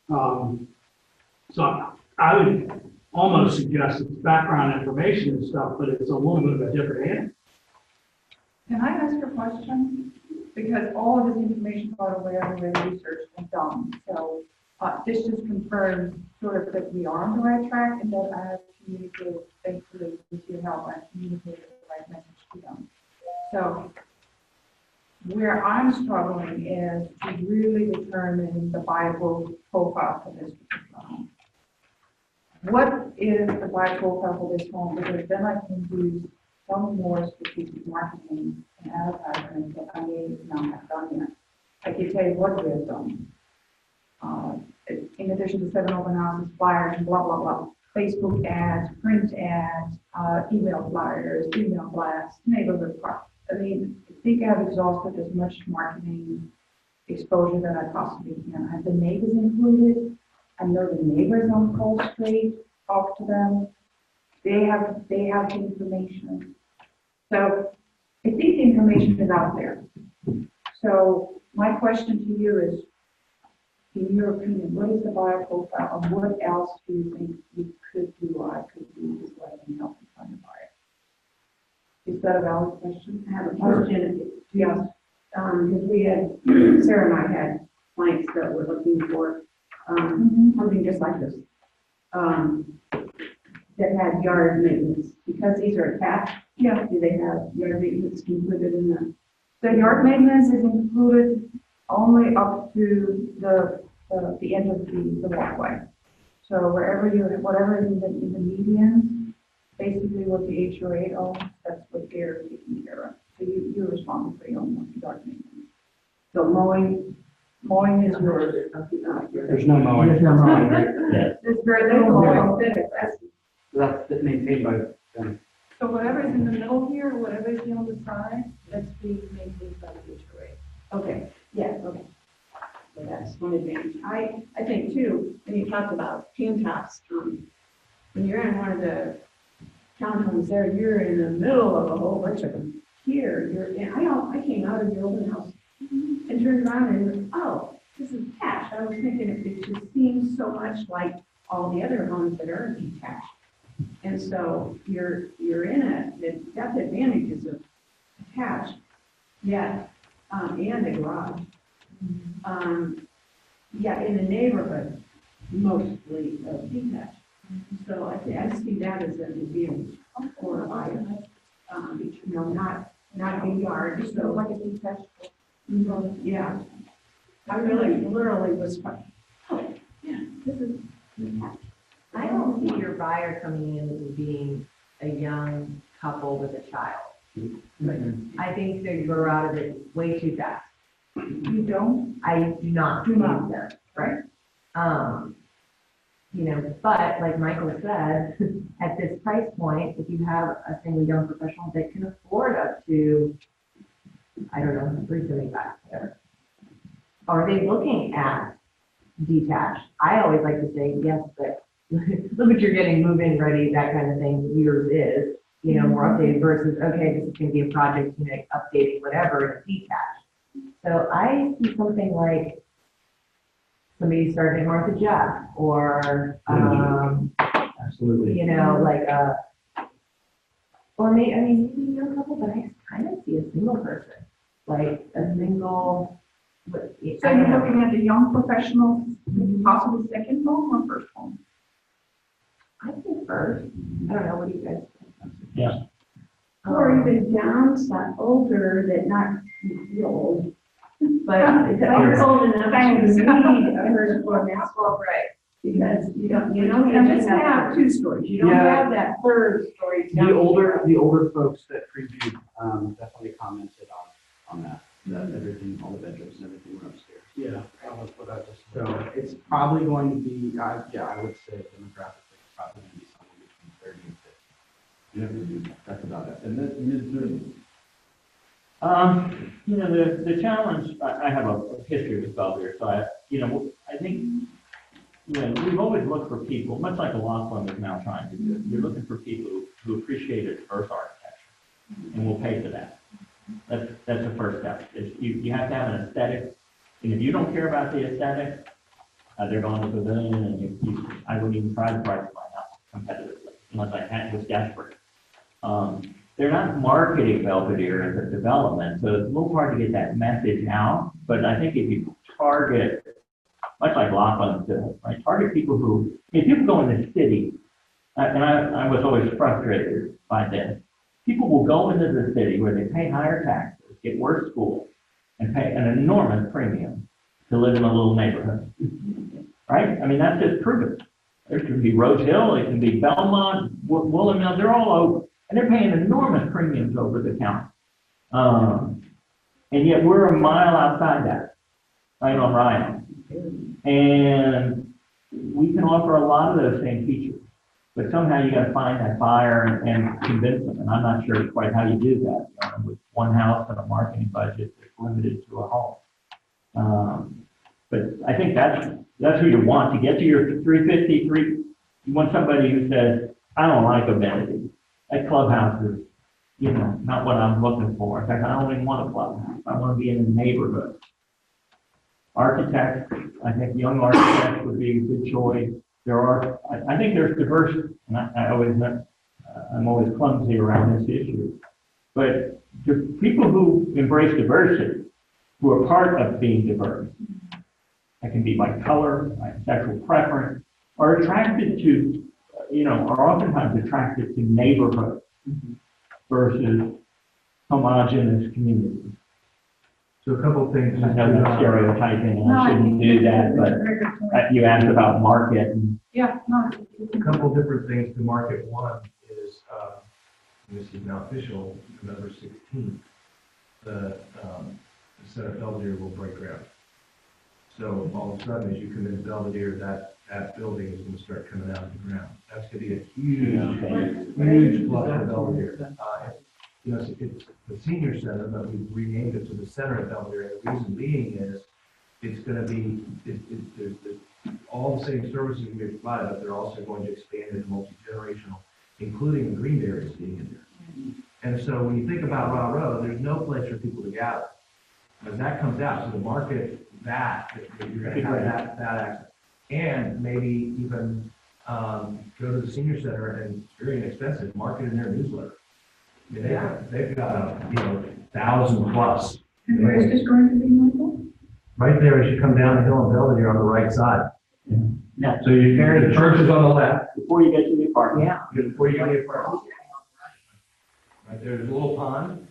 So I would almost suggest it's background information and stuff, but it's a little bit of a different answer. Can I ask a question? Because all of this information, by the way, already researched and done. So this just confirms sort of that we are on the right track and that I have communicated, thankfully, with your help, I communicated the right message to them. So where I'm struggling is to really determine the viable profile for this particular home. What is the viable profile for this home? Because then I can use some more strategic marketing and advertising that I may not have done yet. I can tell you what we have done. In addition to 7 open houses, flyers, and blah, blah, blah, Facebook ads, print ads, email flyers, email blasts, neighborhood park. I mean, I think I've exhausted as much marketing exposure that I possibly can. I have the neighbors included. I know the neighbors on Cole Street, talk to them. They have the information. So I think the information is out there. So my question to you is, in your opinion, what is the buyer profile and what else do you think you could do or I could do this way and help you find a buyer? Is that a valid question? I have a question. Yes. Because we had, Sarah and I had clients that were looking for something just like this. That had yard maintenance, because these are attached. Yeah. Do they have yard maintenance included in that? The yard maintenance is included only up to the end of the walkway. So whatever is in the median, basically what the HOA owns, that's what they're taking care of. So you're responsible for your own yard maintenance. So mowing is yours. There's no mowing. There's no mowing. Yes. There's very little mowing. That's maintained by them. So whatever is in the middle here, whatever is on the side, that's being maintained by the HOA. Okay, yeah, okay. So that's one advantage. I think too, when you talked about townhouse, when you're in one of the townhomes there, you're in the middle of a whole bunch of them. Here, I came out of your open house and turned around and, oh, this is detached. I was thinking it just seems so much like all the other homes that are detached. And so you're in that's the advantages of attached, yet, and a garage. Yeah, in the neighborhood, mostly detached. So I see that as an advantage for a buyer. Not a big yard, so Like a detached. yeah. I literally was, oh, yeah, this is detached. I don't see your buyer coming in as being a young couple with a child. I think they grow out of it way too fast. You don't? I do not. Do not. believe that, right? But like Michael said, at this price point, if you have a single young professional that can afford up to, I don't know, $375 there. Are they looking at detached? I always like to say yes, but look what you're getting, move-in ready, that kind of thing. Yours is, more updated versus, okay, this is going to be a project, updating whatever, and detached. So I see something like somebody starting at Martha Jeff, or, Absolutely. or maybe a young couple, but I kind of see a single person, like a single. So you're looking at the young professional, possibly second home or first home? I think first, I don't know, what do you guys think? Yeah. Or even downsize, older, that not real old, but they're old enough to need a first floor basketball, right? Because you don't just have two stories, you don't Yeah. have that third story. The older folks that previewed, definitely commented on that everything, all the bedrooms and everything were upstairs. Yeah. So it's probably going to be, I would say demographically, it's probably going to be somewhere between 30 and 50. Yeah, that's about it. And that's mid-30s. The challenge, I have a history with Belvedere, so I think, we've always looked for people, much like a law firm is now trying to do. You're looking for people who appreciate a diverse architecture, and will pay for that. That's the first step. You have to have an aesthetic, and if you don't care about the aesthetic, they're going to the pavilion, and I wouldn't even try to price my house competitively, unless I was desperate. They're not marketing Belvedere as a development, so it's a little hard to get that message out, but I think if you target, much like Laughlin does, right? Target people who, if people go in the city, and I was always frustrated by this, people will go into the city where they pay higher taxes, get worse schools, and pay an enormous premium to live in a little neighborhood, right? I mean, that's just proven. There can be Rose Hill, it can be Belmont, Woolen Mill, they're all over, and they're paying enormous premiums over the county. And yet we're a mile outside that, right on Ryan. And we can offer a lot of those same features, but somehow you got to find that buyer and convince them. And I'm not sure quite how you do that. With one house and a marketing budget that's limited to a home. But I think that's who you want to get to your 353. You want somebody who says, I don't like amenities. That clubhouse is, not what I'm looking for. In fact, I don't even want a clubhouse. I want to be in the neighborhood. Architects, I think young architects would be a good choice. I think there's diversity, and I'm always clumsy around this issue. But the people who embrace diversity, who are part of being diverse, that can be by color, by sexual preference, are attracted to, are oftentimes attracted to neighborhoods versus homogeneous communities. So a couple of things. I know that's stereotyping, and I shouldn't do that, but you asked about market. And Yeah, no. A couple of different things to market. One is, and this is now official, November 16th, the Center Belvedere will break ground. So all of a sudden, as you come into Belvedere, that building is going to start coming out of the ground. That's going to be a huge plus for Belvedere. It's the senior center, but we've renamed it to the Center of Belvedere. The reason being is it's going to be, there's all the same services we provide, but they're also going to expand into multi-generational, including the green areas being in there. And so when you think about Raw Road, there's no place for people to gather. As that comes out, so the market that you're going to have that access. And maybe even go to the senior center and it's very inexpensive, market in their newsletter. I mean, they've got 1,000 plus. And where is this going to be, Michael? Right there as you come down the hill in Belvedere on the right side. Yeah. So you carry the church is on the left. Before you get to the apartment. Yeah. Before you get to the apartment. Right there's a little pond.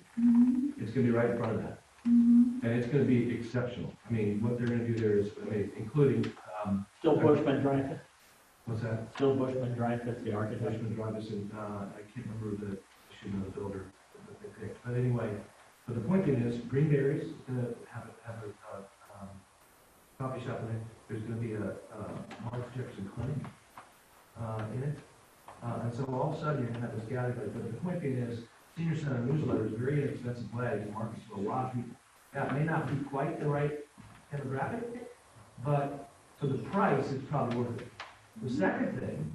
It's going to be right in front of that. And it's going to be exceptional. I mean, what they're going to do there is amazing, including. Still Bushman Dreyfus? What's that? Still Bushman Dreyfus, the architect. Bushman Dreyfus, and I can't remember the builder that they picked. But anyway, but the point is, Greenberry's is going to have a coffee shop in it. There's going to be a Mark Jefferson clinic in it. And so all of a sudden you're going to have this gathering. But the point being is, Senior Center newsletter is a very inexpensive way to market to a lot of people. That may not be quite the right demographic, but for the price, it's probably worth it. The second thing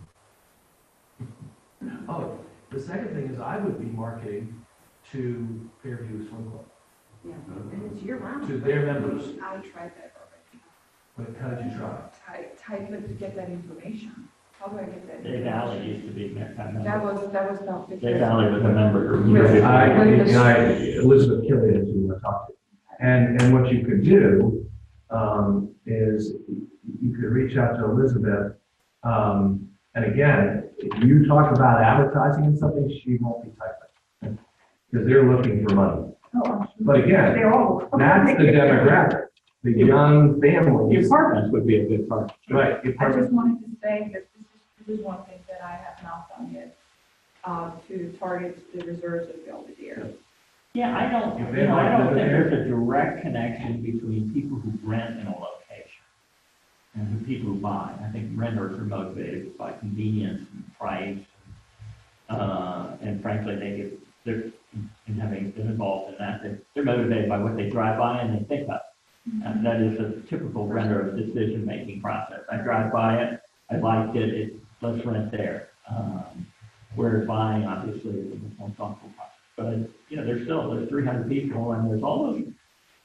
is I would be marketing to Fairview Swim Club. Yeah, and it's year round. To their members. I tried that already. But how did you try? I typed it to get that information. How do I get that? Dave Alley used to be a member. That was about 50. Dave Alley was a member. Elizabeth Killian is who I talked to. And what you could do is you could reach out to Elizabeth And again, if you talk about advertising and something, she won't be typing. Because they're looking for money. Oh, I'm sure. But again, They're all. that's the demographic, the young The families. apartments would be a good part. Right. the I apartment- just wanted to say that this is one thing that I have not done yet, to target the reserves of Belvedere. Yeah, I don't think there's a direct connection between people who rent in a location and the people who buy. I think renters are motivated by convenience and price. And frankly, they're in having been involved in that, they're motivated by what they drive by and they think of. And that is a typical renter's decision-making process. I drive by it, I liked it, let's rent there. Whereas buying, obviously, is a more thoughtful process. But, there's 300 people, and there's all those,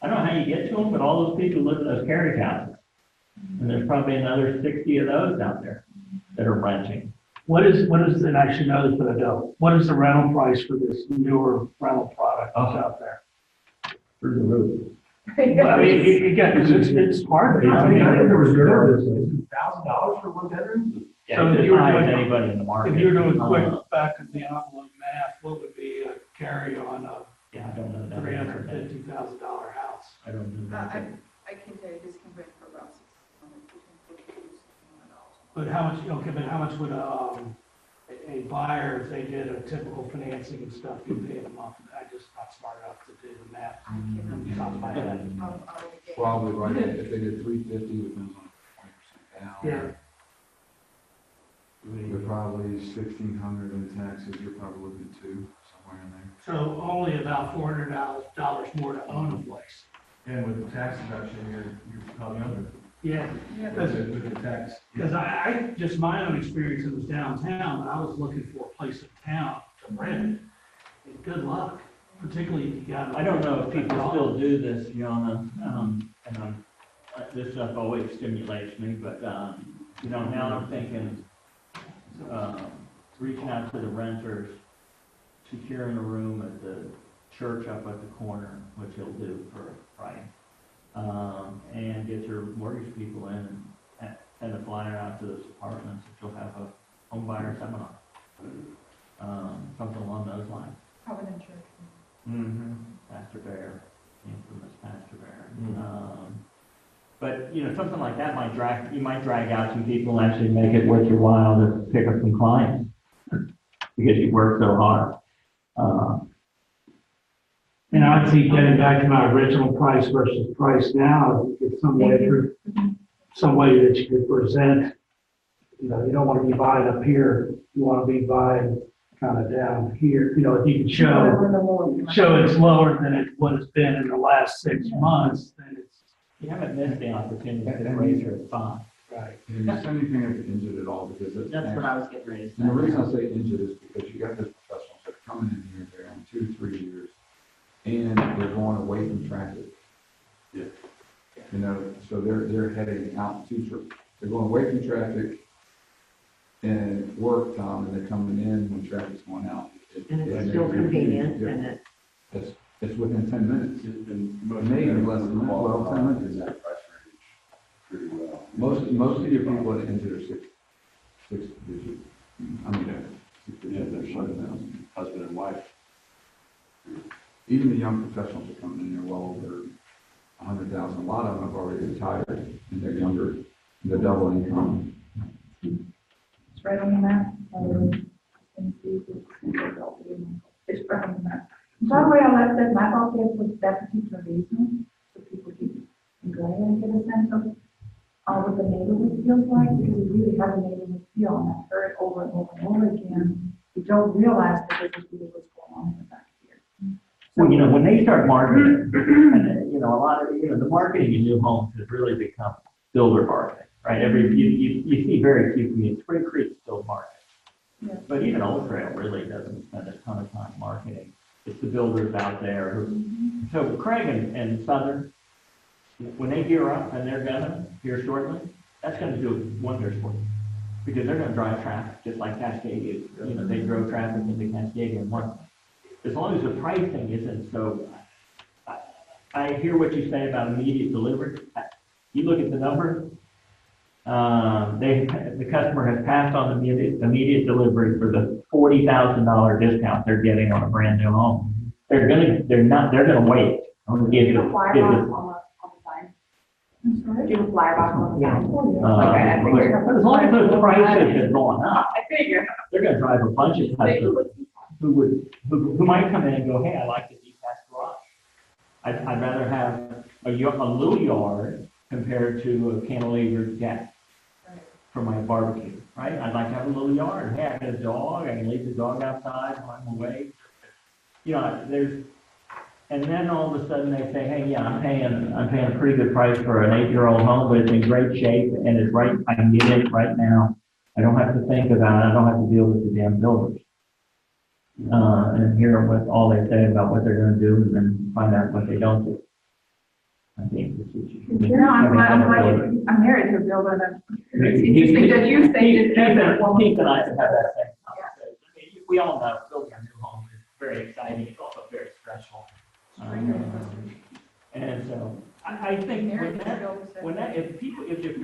I don't know how you get to them, but all those people live in those carriage houses. And there's probably another 60 of those out there that are renting. What is, and I should know this, but I don't, what is the rental price for this newer rental product that's out there? Through the roof. Well, I mean, it's hard. I think the reserve is $1,000 for one bedroom. Yeah, So it's if as you were high as doing- anybody in the market. If you're doing quick back of the envelope math, what would be a carry on a Yeah, I don't know that. $350,000 house? I don't know that. I can tell you this can rent for about $600. But how much would a buyer, if they did a typical financing and stuff, be paying a month? I'm just not smart enough to do the math on the top of my head. Probably right, if they did 350, it depends on 20% down. Yeah. You're probably 1,600 in taxes, you're probably looking at two, somewhere in there. So only about $400 more to own a place. And with the tax deduction, you're probably under. Yeah. With the tax. Because I, just my own experience, it was downtown, and I was looking for a place in town to rent. And good luck, particularly if you got. I don't know if people still do this, Jonna, this stuff always stimulates me, but, now I'm thinking, reaching out to the renters, securing a room at the church up at the corner, which he'll do for Friday. And get your mortgage people in and send a flyer out to those apartments that you'll have a home buyer seminar. Something along those lines. Covenant Church. Mm-hmm. Pastor Bear, infamous Pastor Bear. But, something like that you might drag out some people and actually make it worth your while to pick up some clients because you work so hard. And I'd see getting back to my original price versus price now, it's some way that you could present, you don't want to be buying up here, you want to be buying kind of down here, if you could show it's lower than what it's been in the last 6 months, then it's. You haven't missed the opportunity to raise your fund. Right. Have you said anything of injured at all, because That's what I was getting ready to say. And the reason I say injured is because you got those professionals that are coming in here, they're in 2 to 3 years, and they're going away from traffic. Yeah. So they're heading out they're going away from traffic and work time, and they're coming in when traffic's going out. And it's still convenient, and It's within 10 minutes. Maybe less than that. Well, 10 minutes is that price range. Pretty well. Most of your people that enter are six digit. Yeah, there's some husband and wife. Even the young professionals are coming in, they're well over 100,000. A lot of them have already retired, and they're younger, and they're double income. It's right on the map. It's right on the map. By the way, I left that map out there for that particular reason, so people can go and get a sense of what the neighborhood feels like, because we really have a neighborhood feel, and I've heard over and over and over again. We don't realize that this is really what's going on in the back here. Well, when they start marketing, and, a lot of, the marketing in new homes has really become builder marketing, right? You see very few communities. Spring Creek still markets. Yeah. But even Old Trail really doesn't spend a ton of time marketing. It's the builders out there who, so Craig and Southern, when they gear up and they're gonna here shortly, that's gonna do wonders for you. Because they're gonna drive traffic, just like Cascadia, they drove traffic into Cascadia in one. As long as the pricing isn't so, I hear what you say about immediate delivery. You look at the number, the customer has passed on immediate delivery for the $40,000 discount they're getting on a brand new home. They're gonna wait. I'm gonna give you. Fly box on the side. I'm sorry? Do a fly box on the side. Okay, I figured. As long as those prices have gone up, I figured. they're gonna drive a bunch of customers who might come in and go, hey, I like the detached garage. I'd rather have a little yard compared to a cantilever deck for my barbecue, right? I'd like to have a little yard. Hey, I got a dog, I can leave the dog outside when I'm away. You know, and then all of a sudden they say, hey, yeah, I'm paying a pretty good price for an 8-year-old home, but it's in great shape and it's right, I can get it right now. I don't have to think about it, I don't have to deal with the damn builders. And hear what all they say about what they're gonna do and then find out what they don't do. I think this is. No, I'm married to a builder. It's interesting that you say Keith and I can have that same conversation. I mean, we all know building a new home is very exciting, it's also very stressful. And so, I think if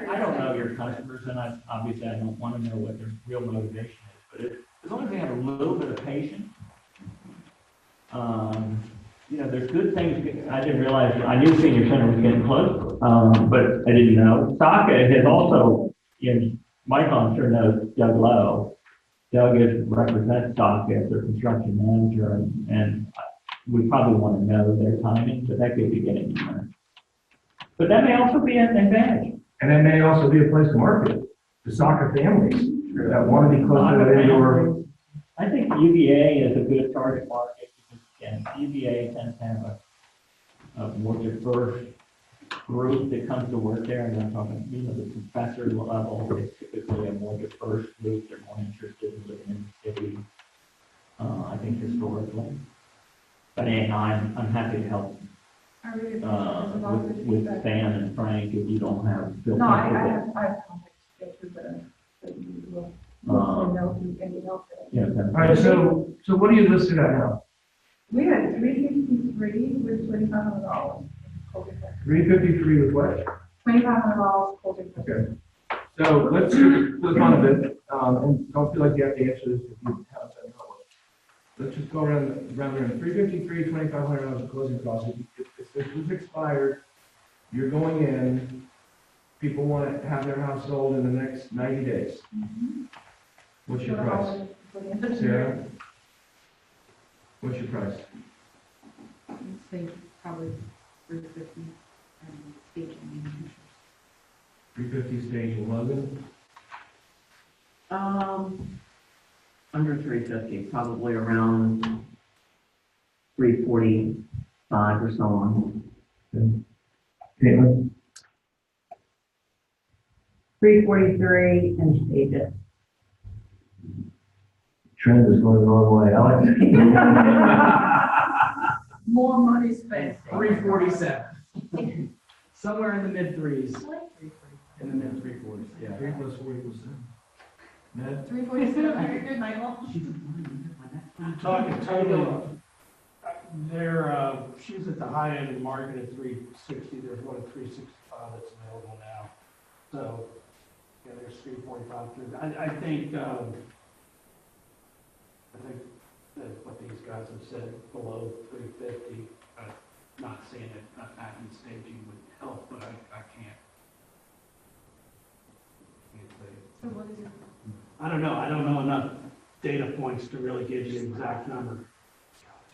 I don't know your customers, and obviously I don't want to know what their real motivation is, but as long as they have a little bit of patience, you know, there's good things. I didn't realize, I knew senior center was getting close, but I didn't know. Saka has also, you know, Mike I'm sure knows Doug Lowe. Doug represents Saka as their construction manager, and we probably want to know their timing, but that could be getting there. But that may also be an advantage. And that may also be a place to market to soccer families that want to be close to the indoor. I think UVA is a good target market because, again, UVA tends to have a more diverse group that comes to work there. And I'm talking, you know, the professor level is typically a more diverse group. They're more interested in living in the city, I think, historically. But anyhow, I'm happy to help with Stan and Frank if you don't feel No, I comfortable. have contacts to go but you will know if you can help it. Yeah. All right, so what are you listed at now? We had $353 with $2,500. 353 with what? $2,500 closing. Okay. So let's do the fun of it, and don't feel like you have to answer this if you haven't done it. Let's just go around 353, $2,500 of closing costs. If this was expired, you're going in, people want to have their house sold in the next 90 days. What's your price? Sarah? What's your price? I'd say probably 350 and staging. 350 staging, Logan? Under 350, probably around 345 or so on. Caitlin? 343 and stage it. Trend is going the wrong way, Alex. More money spent. 347. Somewhere in the mid threes. In the mid 340s, yeah. 3 plus 40 plus 7. Ned? 347, you're good, Michael. Talking totally, she's at the high end of the market at 360, there's one at 365 that's available now. So, yeah, there's 345. I think that what these guys have said, below 350, not saying it, not patent staging would help, but I can't. So what is it? I don't know enough data points to really give you an exact number.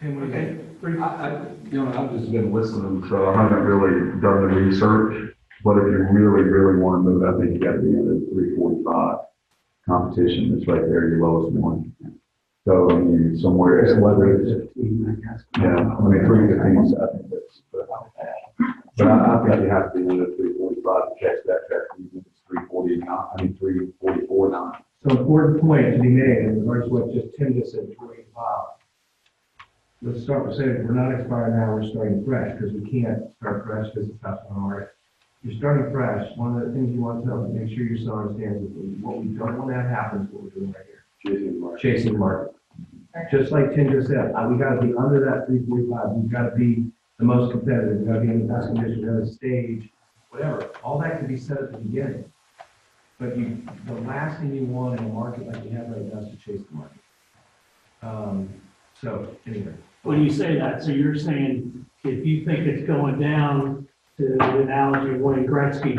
Tim, what do you think? I've just been listening, so I haven't really done the research. But if you really, really want to move, I think you got to be in the 345 competition. That's right there, your lowest one. So I mean, somewhere, whether it's, yeah, I mean, 315, I think that's, but I think you have to be in the 345 to catch that check. It's 349, 344.9. So important point to be made in regards to what just Tim just said, 385. Let's start with saying we're not expired now, we're starting fresh, because we can't start fresh because it's not on already. You're starting fresh. One of the things you want to know is make sure your seller understands what we don't want to have happen is what we're doing right here. Chasing the market. Just like Tim just said, we got to be under that 345. We've got to be the most competitive. We've got to be in the best condition, we've got to stage, whatever. All that can be said at the beginning. But the last thing you want in a market like we have right now is to chase the market. So anyway. When you say that, so you're saying if you think it's going down to the analogy of Wayne Gretzky,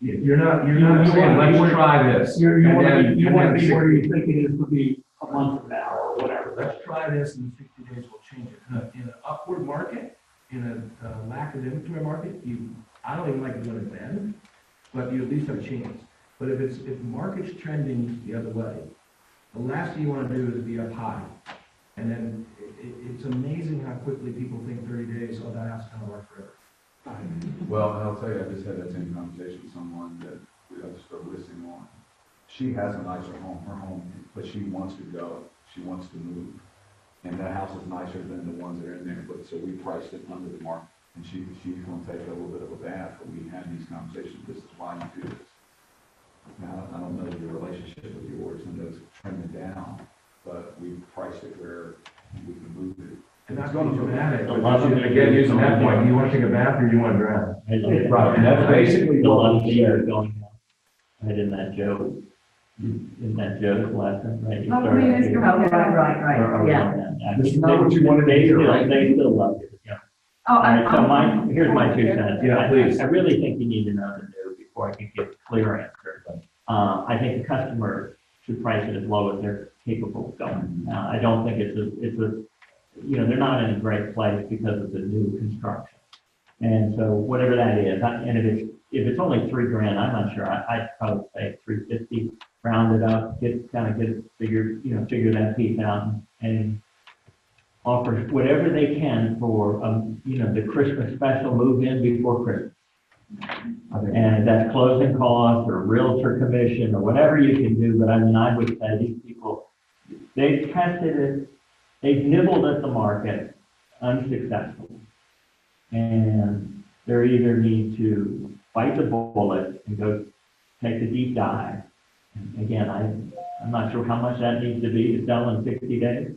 You're not You saying, wanna be let's where- try this. you and want then- to and then be where 60 you think it is to be a month from now or whatever. Let's try this and 60 days will change it. In an upward market, in a lack of inventory market, I don't even like doing it then, but you at least have a chance. But if the market's trending the other way, the last thing you want to do is be up high. And then it's amazing how quickly people think 30 days, oh, that house is going to work forever. Well, I'll tell you, I just had that same conversation with someone that I just started listening on. She has a nicer home, her home, but she wants to go, she wants to move. And that house is nicer than the ones that are in there, but so we priced it under the market. And she's gonna take a little bit of a bath, but we had these conversations, this is why you do this. Now, I don't know your relationship with yours, and it's trending down, but we priced it where we can move it. And that's going to be dramatic. A lot of But again, using that point, do you want to take a bath or do you want to drown? Right, and that's basically A what lot of we years said. going on. Right in that joke, in that joke lesson, right? You Oh, started I mean, it's to- going down. or yeah. yeah. This is not what you wanted to They hear, still- right? They still love it, yeah. Oh, All right, so here's my 2 cents. Yeah, please. I really think you need to know the new before I can give a clear answer. I think the customer should price it as low as they're capable of going. I don't think it's a, they're not in a great place because of the new construction. And so whatever that is, and if it's only $3,000, I'm not sure, I'd probably say 350, round it up, get it figured, figure that piece out and offer whatever they can for, the Christmas special move in before Christmas. And that's closing costs or realtor commission or whatever you can do, but I would say these people, they've tested it, they've nibbled at the market unsuccessfully. And they either need to bite the bullet and go take the deep dive. And again, I'm not sure how much that needs to be to sell in 60 days.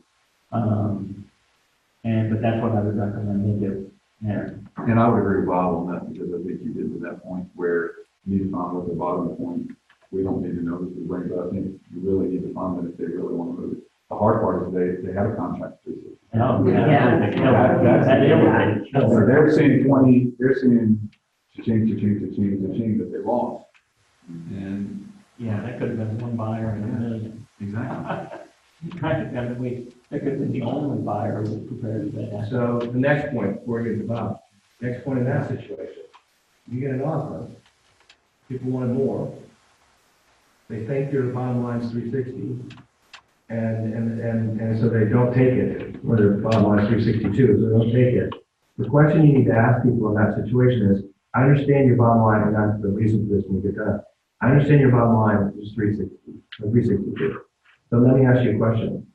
But that's what I would recommend they do. Yeah. And I would agree with Bob on that, because I think you get to that point where you need to find what the bottom point. We don't need to know this, but I think you really need to find that if they really want to move it. The hard part is they have a contract to do. Oh, Yeah. So they're seeing 20, they're seeing cha-ching that they lost. And Yeah, that could have been one buyer in a million. exactly. That could have been the only buyer who was prepared to pay that. So the next point, before we get to Bob, next point in that situation, you get an offer, people want more, they think your bottom line's 360, and so they don't take it, or their bottom line's 362, so they don't take it. The question you need to ask people in that situation is, I understand your bottom line, and that's the reason for this when we get done. I understand your bottom line is 360, or 362. So let me ask you a question.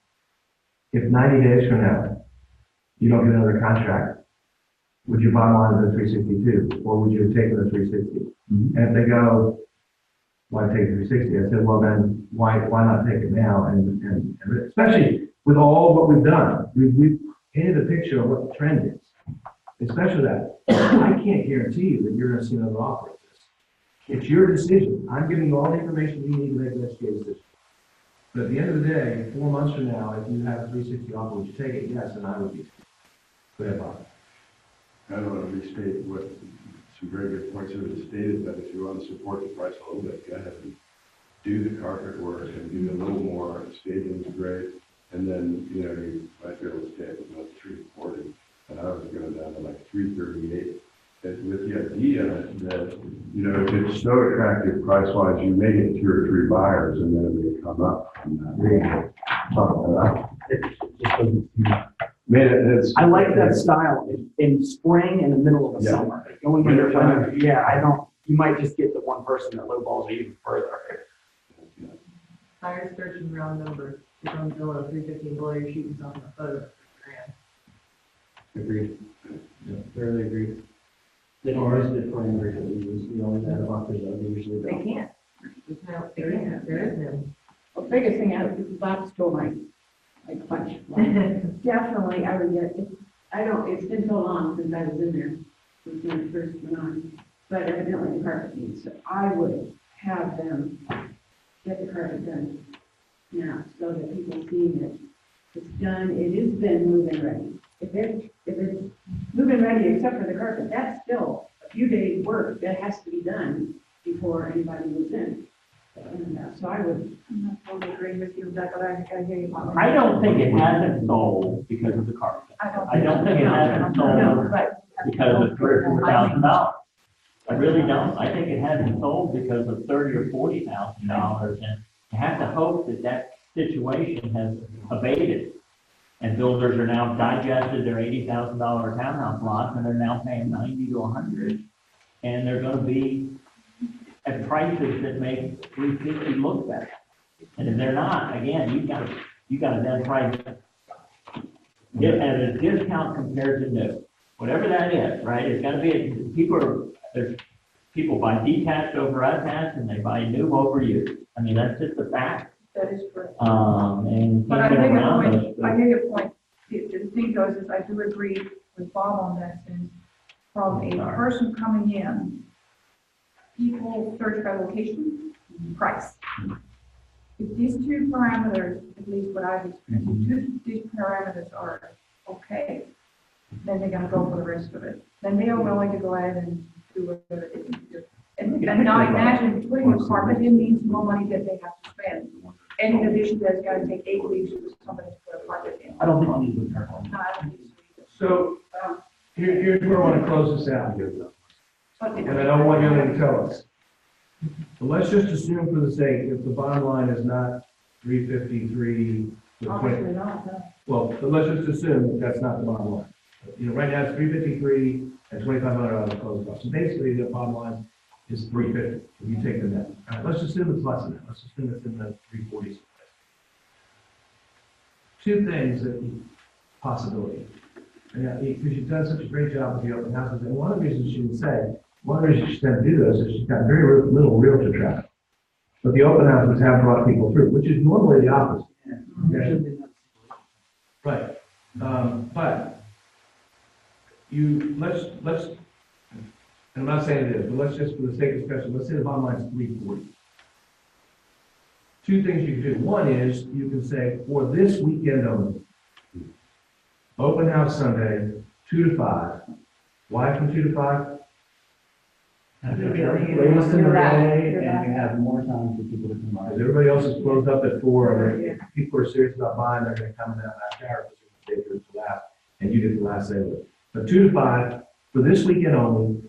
If 90 days from now, you don't get another contract, would your bottom line have been 362, or would you have taken the 360? Mhm. And if they go, why take 360? I said, well, then why not take it now? And especially with all what we've done, we've painted a picture of what the trend is. Especially that, I can't guarantee you that you're going to see another offer of this. It's your decision. I'm giving you all the information you need to make an educated decision. But at the end of the day, 4 months from now, if you have a 360 offer, would you take it? Yes, and I would be. Go ahead, Bob. I don't want to restate what some very good points that have stated, but if you want to support the price a little bit, go ahead and do the carpet work and do a little more. Stadium's great. And then, you might be able to stay at about 340. And I was going down to like 338. And with the idea that, if it's so attractive price-wise, you may get 2 or 3 buyers and then they come up from that. I like that style in spring and the middle of the Yeah. summer. Going into winter, you might just get the one person that lowballs you even further. Buyers searching round numbers. You're going below 315 below, you're shooting something a photo. Agreed. Fairly agreed. They don't use the parameters that we use, we always have offers that we usually They don't. can't. There is no. The biggest thing Bob stole my punch. Definitely, I would get, it's been so long since I was in there, since when it first went on, but evidently the carpet needs, so I would have them get the carpet done now, so that people see it. It's done, it is then move-in ready. If it's move-in ready except for the carpet, that's still a few days' work that has to be done before anybody moves in. And so I would, I'm not totally agreeing with you, Doug, but I hear you. I don't think it hasn't sold because of the carpet. I don't think it hasn't No, sold but. because of $3,000 or $4,000. I really don't. I think it hasn't sold because of $30,000 or $40,000, and you have to hope that that situation has abated. And builders are now digested their $80,000 townhouse lots, and they're now paying 90 to 100, and they're going to be at prices that make 350 look better. And if they're not, again, you got to then price it at a discount compared to new, whatever that is, right? It's got to be there's people buy detached over attached, and they buy new over used. I mean, that's just a fact. That is correct. And But I can't get hear your around point, those. I hear your point. The thing goes is, I do agree with Bob on that, since from a person coming in, people search by location, price. If these two parameters, at least what I've experienced, if these parameters are okay, then they're gonna go for the rest of it. Then they are willing to go ahead and do whatever they need to do. And now imagine putting a carpet in means more money that they have to spend. And in addition, that's gonna take 8 weeks for somebody to put a carpet in. I don't think you need to turn on. No, I don't think so either. So, here's where I want to close this out. And I don't want you to tell us. So let's just assume for the sake, if the bottom line is not 353, Obviously not, no. well, but let's just assume that's not the bottom line. You know, right now it's 353 and $2,500 closing costs. So basically, the bottom line is 350, if you take the net. All right, let's assume it's less than that. Let's assume it's in the 340s. Two things that possibility. Yeah, because you've done such a great job with the open houses, and one of the reasons she would say, one of the reasons she tends to do this is she's got very little realtor traffic. But the open houses have brought people through, which is normally the opposite. Okay? Right. But let's, and I'm not saying it is, but let's just, for the sake of discussion, let's say the bottom line is 340. Two things you can do. One is you can say, for this weekend only, open house Sunday, 2 to 5. Why from 2 to 5? Latest in the day, and you have more time for people to come by. Because everybody else is closed up at 4, and if people are serious about buying, they're gonna come in that last hour, because they're gonna take it to last, and you get the last say of it. But 2 to 5, for this weekend only,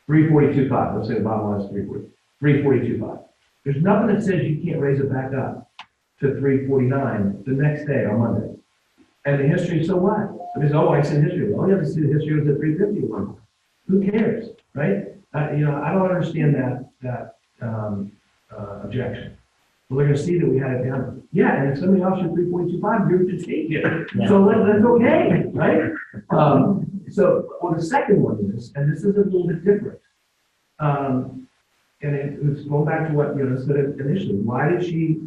342.5, let's say the bottom line is 340, 342.5. There's nothing that says you can't raise it back up to 349 the next day on Monday. And the history, so what? I mean, I see the history. All you have to see the history was at 350 one. Who cares, right? You know, I don't understand that objection. Well, they're gonna see that we had it down. Yeah, and if somebody else should 342.5, you're to take it. Yeah. So that's okay, right? So, well, the second one is, and this is a little bit different. And it's going back to what you said initially. Why did she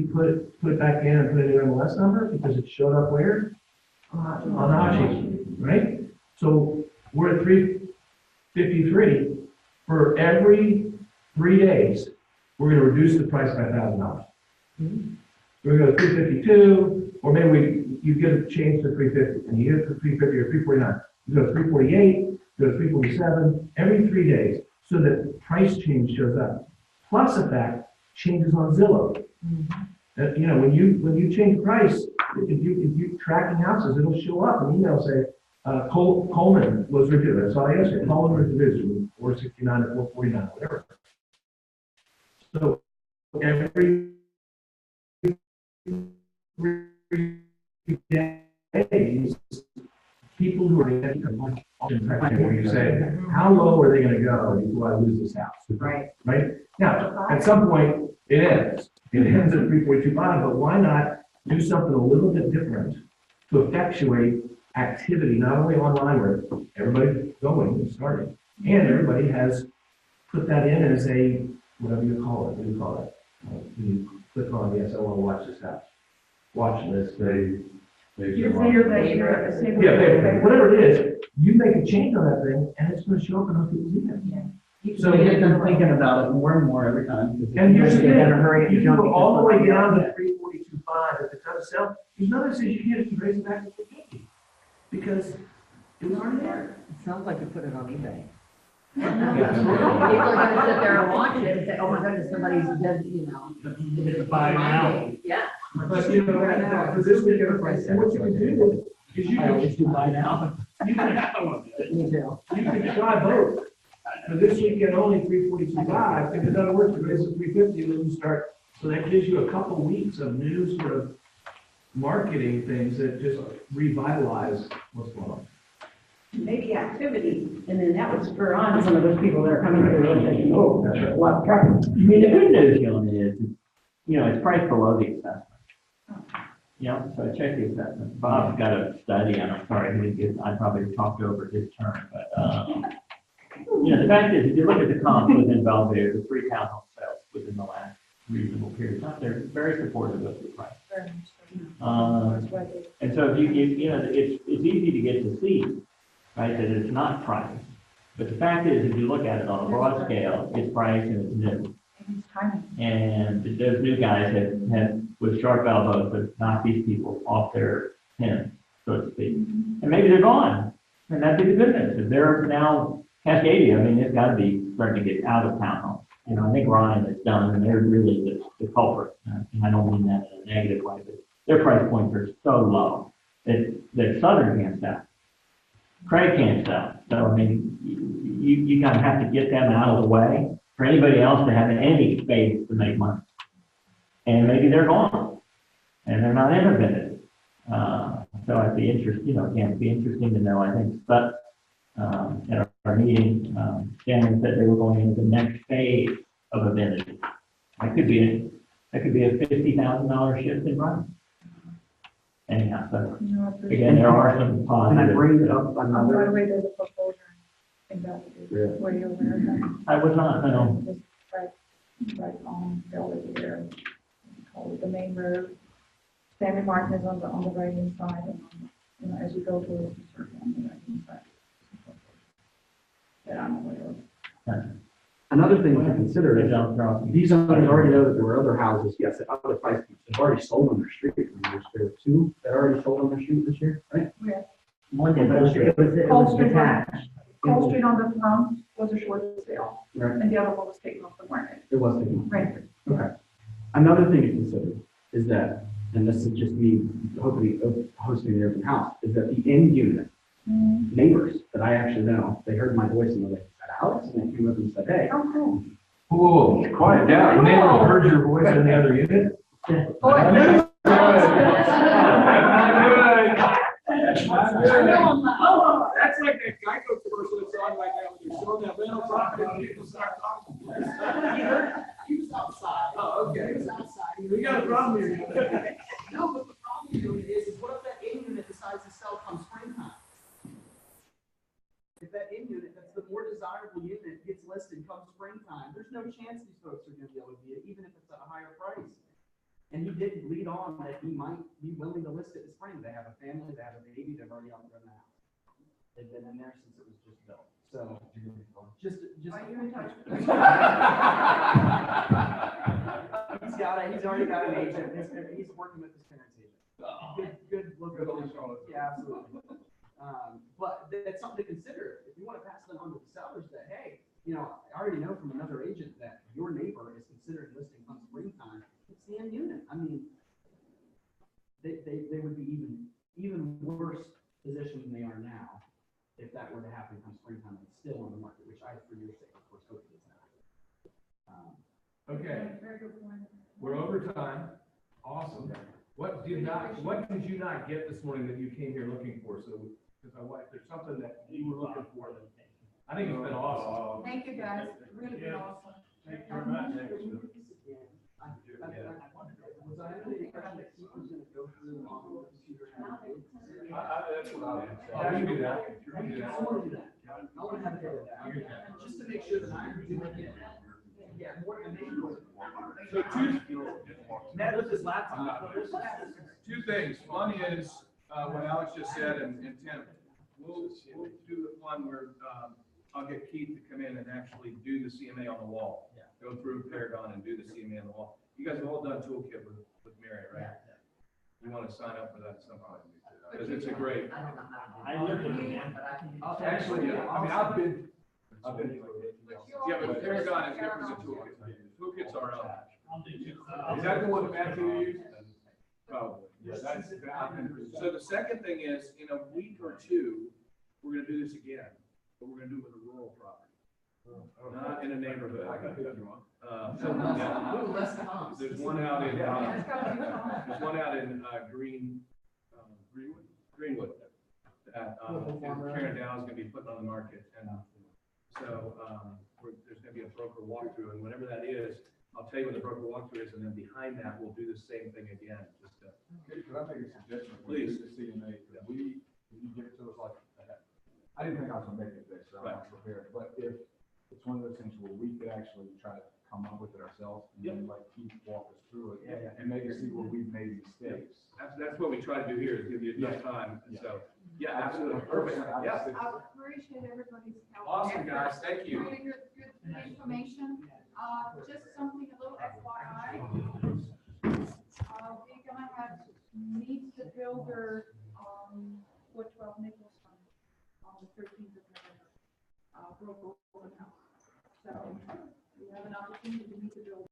put it back in and put a new MLS number? Because it showed up where? On the hot sheet, right? So we're at 353. For every 3 days, we're going to reduce the price by $1,000. We're going to go to 352, or maybe you get a change to 350, and you get to 350 or 349. You go to 348, go to 347 every 3 days, so that price change shows up. Plus the fact changes on Zillow. You know, when you change price, if you tracking houses, it'll show up. An email say Coleman was reduced. I saw yesterday. Coleman was reduced from 469 to 449, whatever. So every 3 days, people who are where you say, how low are they going to go before I lose this house? Right. Right? Now, at some point, it ends. It ends at 3.25, but why not do something a little bit different to effectuate activity, not only online where everybody's going and starting, and everybody has put that in as a, whatever you call it, what do you call it? When you click on, yes, I want to watch this house. Watch list, whatever it is, you make a change on that thing, and it's going to show up in those people's emails. So We get them thinking about it more and more every time. And here's the They thing, better hurry it, you John, go all the way because- down to 342.5, if it doesn't sell, there's nothing that says you can't raise it back to 350. Because it was already there. It sounds like you put it on eBay. Yeah. People are gonna sit there and watch it and say, oh my goodness, somebody's, you know. Buy now. Yeah. But, you know, for this weekend, and what you can do is you I always can, do buy now. you can, Me too. you can try both. For this weekend, only 342.5, if it doesn't work, you raise it to 350, and then you start, so that gives you a couple weeks of new sort of marketing things that just revitalize what's going on. Maybe activity, and then that would spur on some of those people that are coming through and thinking, oh, that's a lot of traffic. I mean, the good news, Yolanda, is, you know, it's priced below the assessment. You know, so I checked the assessment. Bob's got a study, and I'm sorry, I probably talked over his turn, but, you know, the fact is, if you look at the comps within Belvedere, the 3 townhome sales within the last reasonable period of time, they're very supportive of the price. And so if you know, it's easy to get to see, right, that it's not priced. But the fact is, if you look at it on a broad scale, it's priced and it's new. And those new guys have with sharp elbows, have knocked these people off their pins, so to speak. And maybe they're gone, and that'd be the good news. If they're now Cascadia, I mean, it's gotta be starting to get out of townhomes. You know, I think Ryan is done, and they're really the culprit. And I don't mean that in a negative way, but their price points are so low that Southern can't sell. Craig can't sell. So, I mean, you kind of have to get them out of the way for anybody else to have any space to make money. And maybe they're gone, and they're not innovative. So I'd be interested, you know, again, it'd be interesting to know, I think, but at our meeting, Shannon said they were going into the next phase of Avinity. That could be a $50,000 shift in price. Anyhow, so again, there are some Can I positives. bring up I'm going another? to read the proposal. And that is, were you aware of that? I was not, no. Just right on Belvedere, call it the main road. Stanley Martin is on the right hand side, and you know, as you go towards the circle on the right hand side. That I'm aware of. Another thing to consider Good is, job, Charles. these owners already know that there were other houses, yes, at other price points, they've already sold on their street. I mean, there were 2 that already sold on their street this year, right? Yeah. One did, but it was detached. Cole Street on the front was a short sale, Right. and the other one was taken off the market. It was taken. Right. Okay. Another thing to consider is that, and this is just me hopefully hosting the open house, is that the end unit neighbors that I actually know, they heard my voice and they said, Alex, and they came up and said, hey. Oh, cool. Whoa, quiet down. Neighbor heard your voice in the other unit? That's like that Geico commercial that's on right now, when they're showing that rental property, and people start talking. He was outside. Oh, okay. He was outside. We got a problem here. No, but the problem is what if that in unit decides to sell come springtime? If that in unit, that's the more desirable unit, gets listed come springtime, there's no chance these folks are gonna be able to get it, even if it's at a higher price. And he did lead on that he might be willing to list it in spring. They have a family, they have a baby, they've already outgrown the house. They've been in there since it was just built, so. Just. Are you in touch? He's already got an agent, he's working with his parents' agent. Good local. Yeah, absolutely. But that's something to consider, if you wanna pass that on to the sellers, that, hey, you know, I already know from another agent that your neighbor is considering listing come springtime, it's the end unit, I mean, they would be even worse position than they are now, if that were to happen come springtime and still on the market, which I, for your sake, of course, hope it does not. Okay, we're over time. Awesome. What did you not get this morning that you came here looking for? So, because there's something that you were looking for. I think it's been awesome. Thank you, guys. Really been awesome. Thank you very much. Was I under the impression that he was gonna go through on the computer and That's what I would say. You can do that. You can do that. I want to do that. I want to have it just to make sure that I'm doing it. Yeah, more than maybe. So Ned with his laptop. two things. One is what Alex just said, and Tim, we'll do the one where I'll get Keith to come in and actually do the CMA on the wall. Yeah. Go through Paragon and do the CMA on the wall. You guys have all done toolkit with Mary, right? You want to sign up for that sometime? Because it's a great. I don't know how to do I looked at it, but I can. Actually, yeah, I mean, I've been yeah, but Paragon is different than toolkit. Toolkit's our own. Is that the one that Matthew used? Oh, yeah, so the second thing is, in a week or two, we're gonna do this again, but we're gonna do it with a rural property. Not in a neighborhood. Yeah. Less comps. There's one out in, there's one out in, Greenwood, that, Karen Dow is gonna be putting on the market, and so, there's gonna be a broker walkthrough, and whenever that is, I'll tell you when the broker walkthrough is, and then behind that, we'll do the same thing again, just to. Could I make a suggestion? Please. The CMA, could we, if you give it to us like, I didn't think I was gonna make it today, so I'm not prepared, but if it's one of those things where we could actually try to come up with it ourselves, and then like Keith walk us through it, and maybe see where we've made mistakes. That's what we try to do here, is give you enough time, and so, yeah, absolutely, perfect, yeah. I appreciate everybody's help. Awesome, guys, thank you. Really good information. Just something, a little FYI. We're gonna have meet the builder, 412 Nichols on the 13th of November. Broke open house. So we have an opportunity to meet the builder.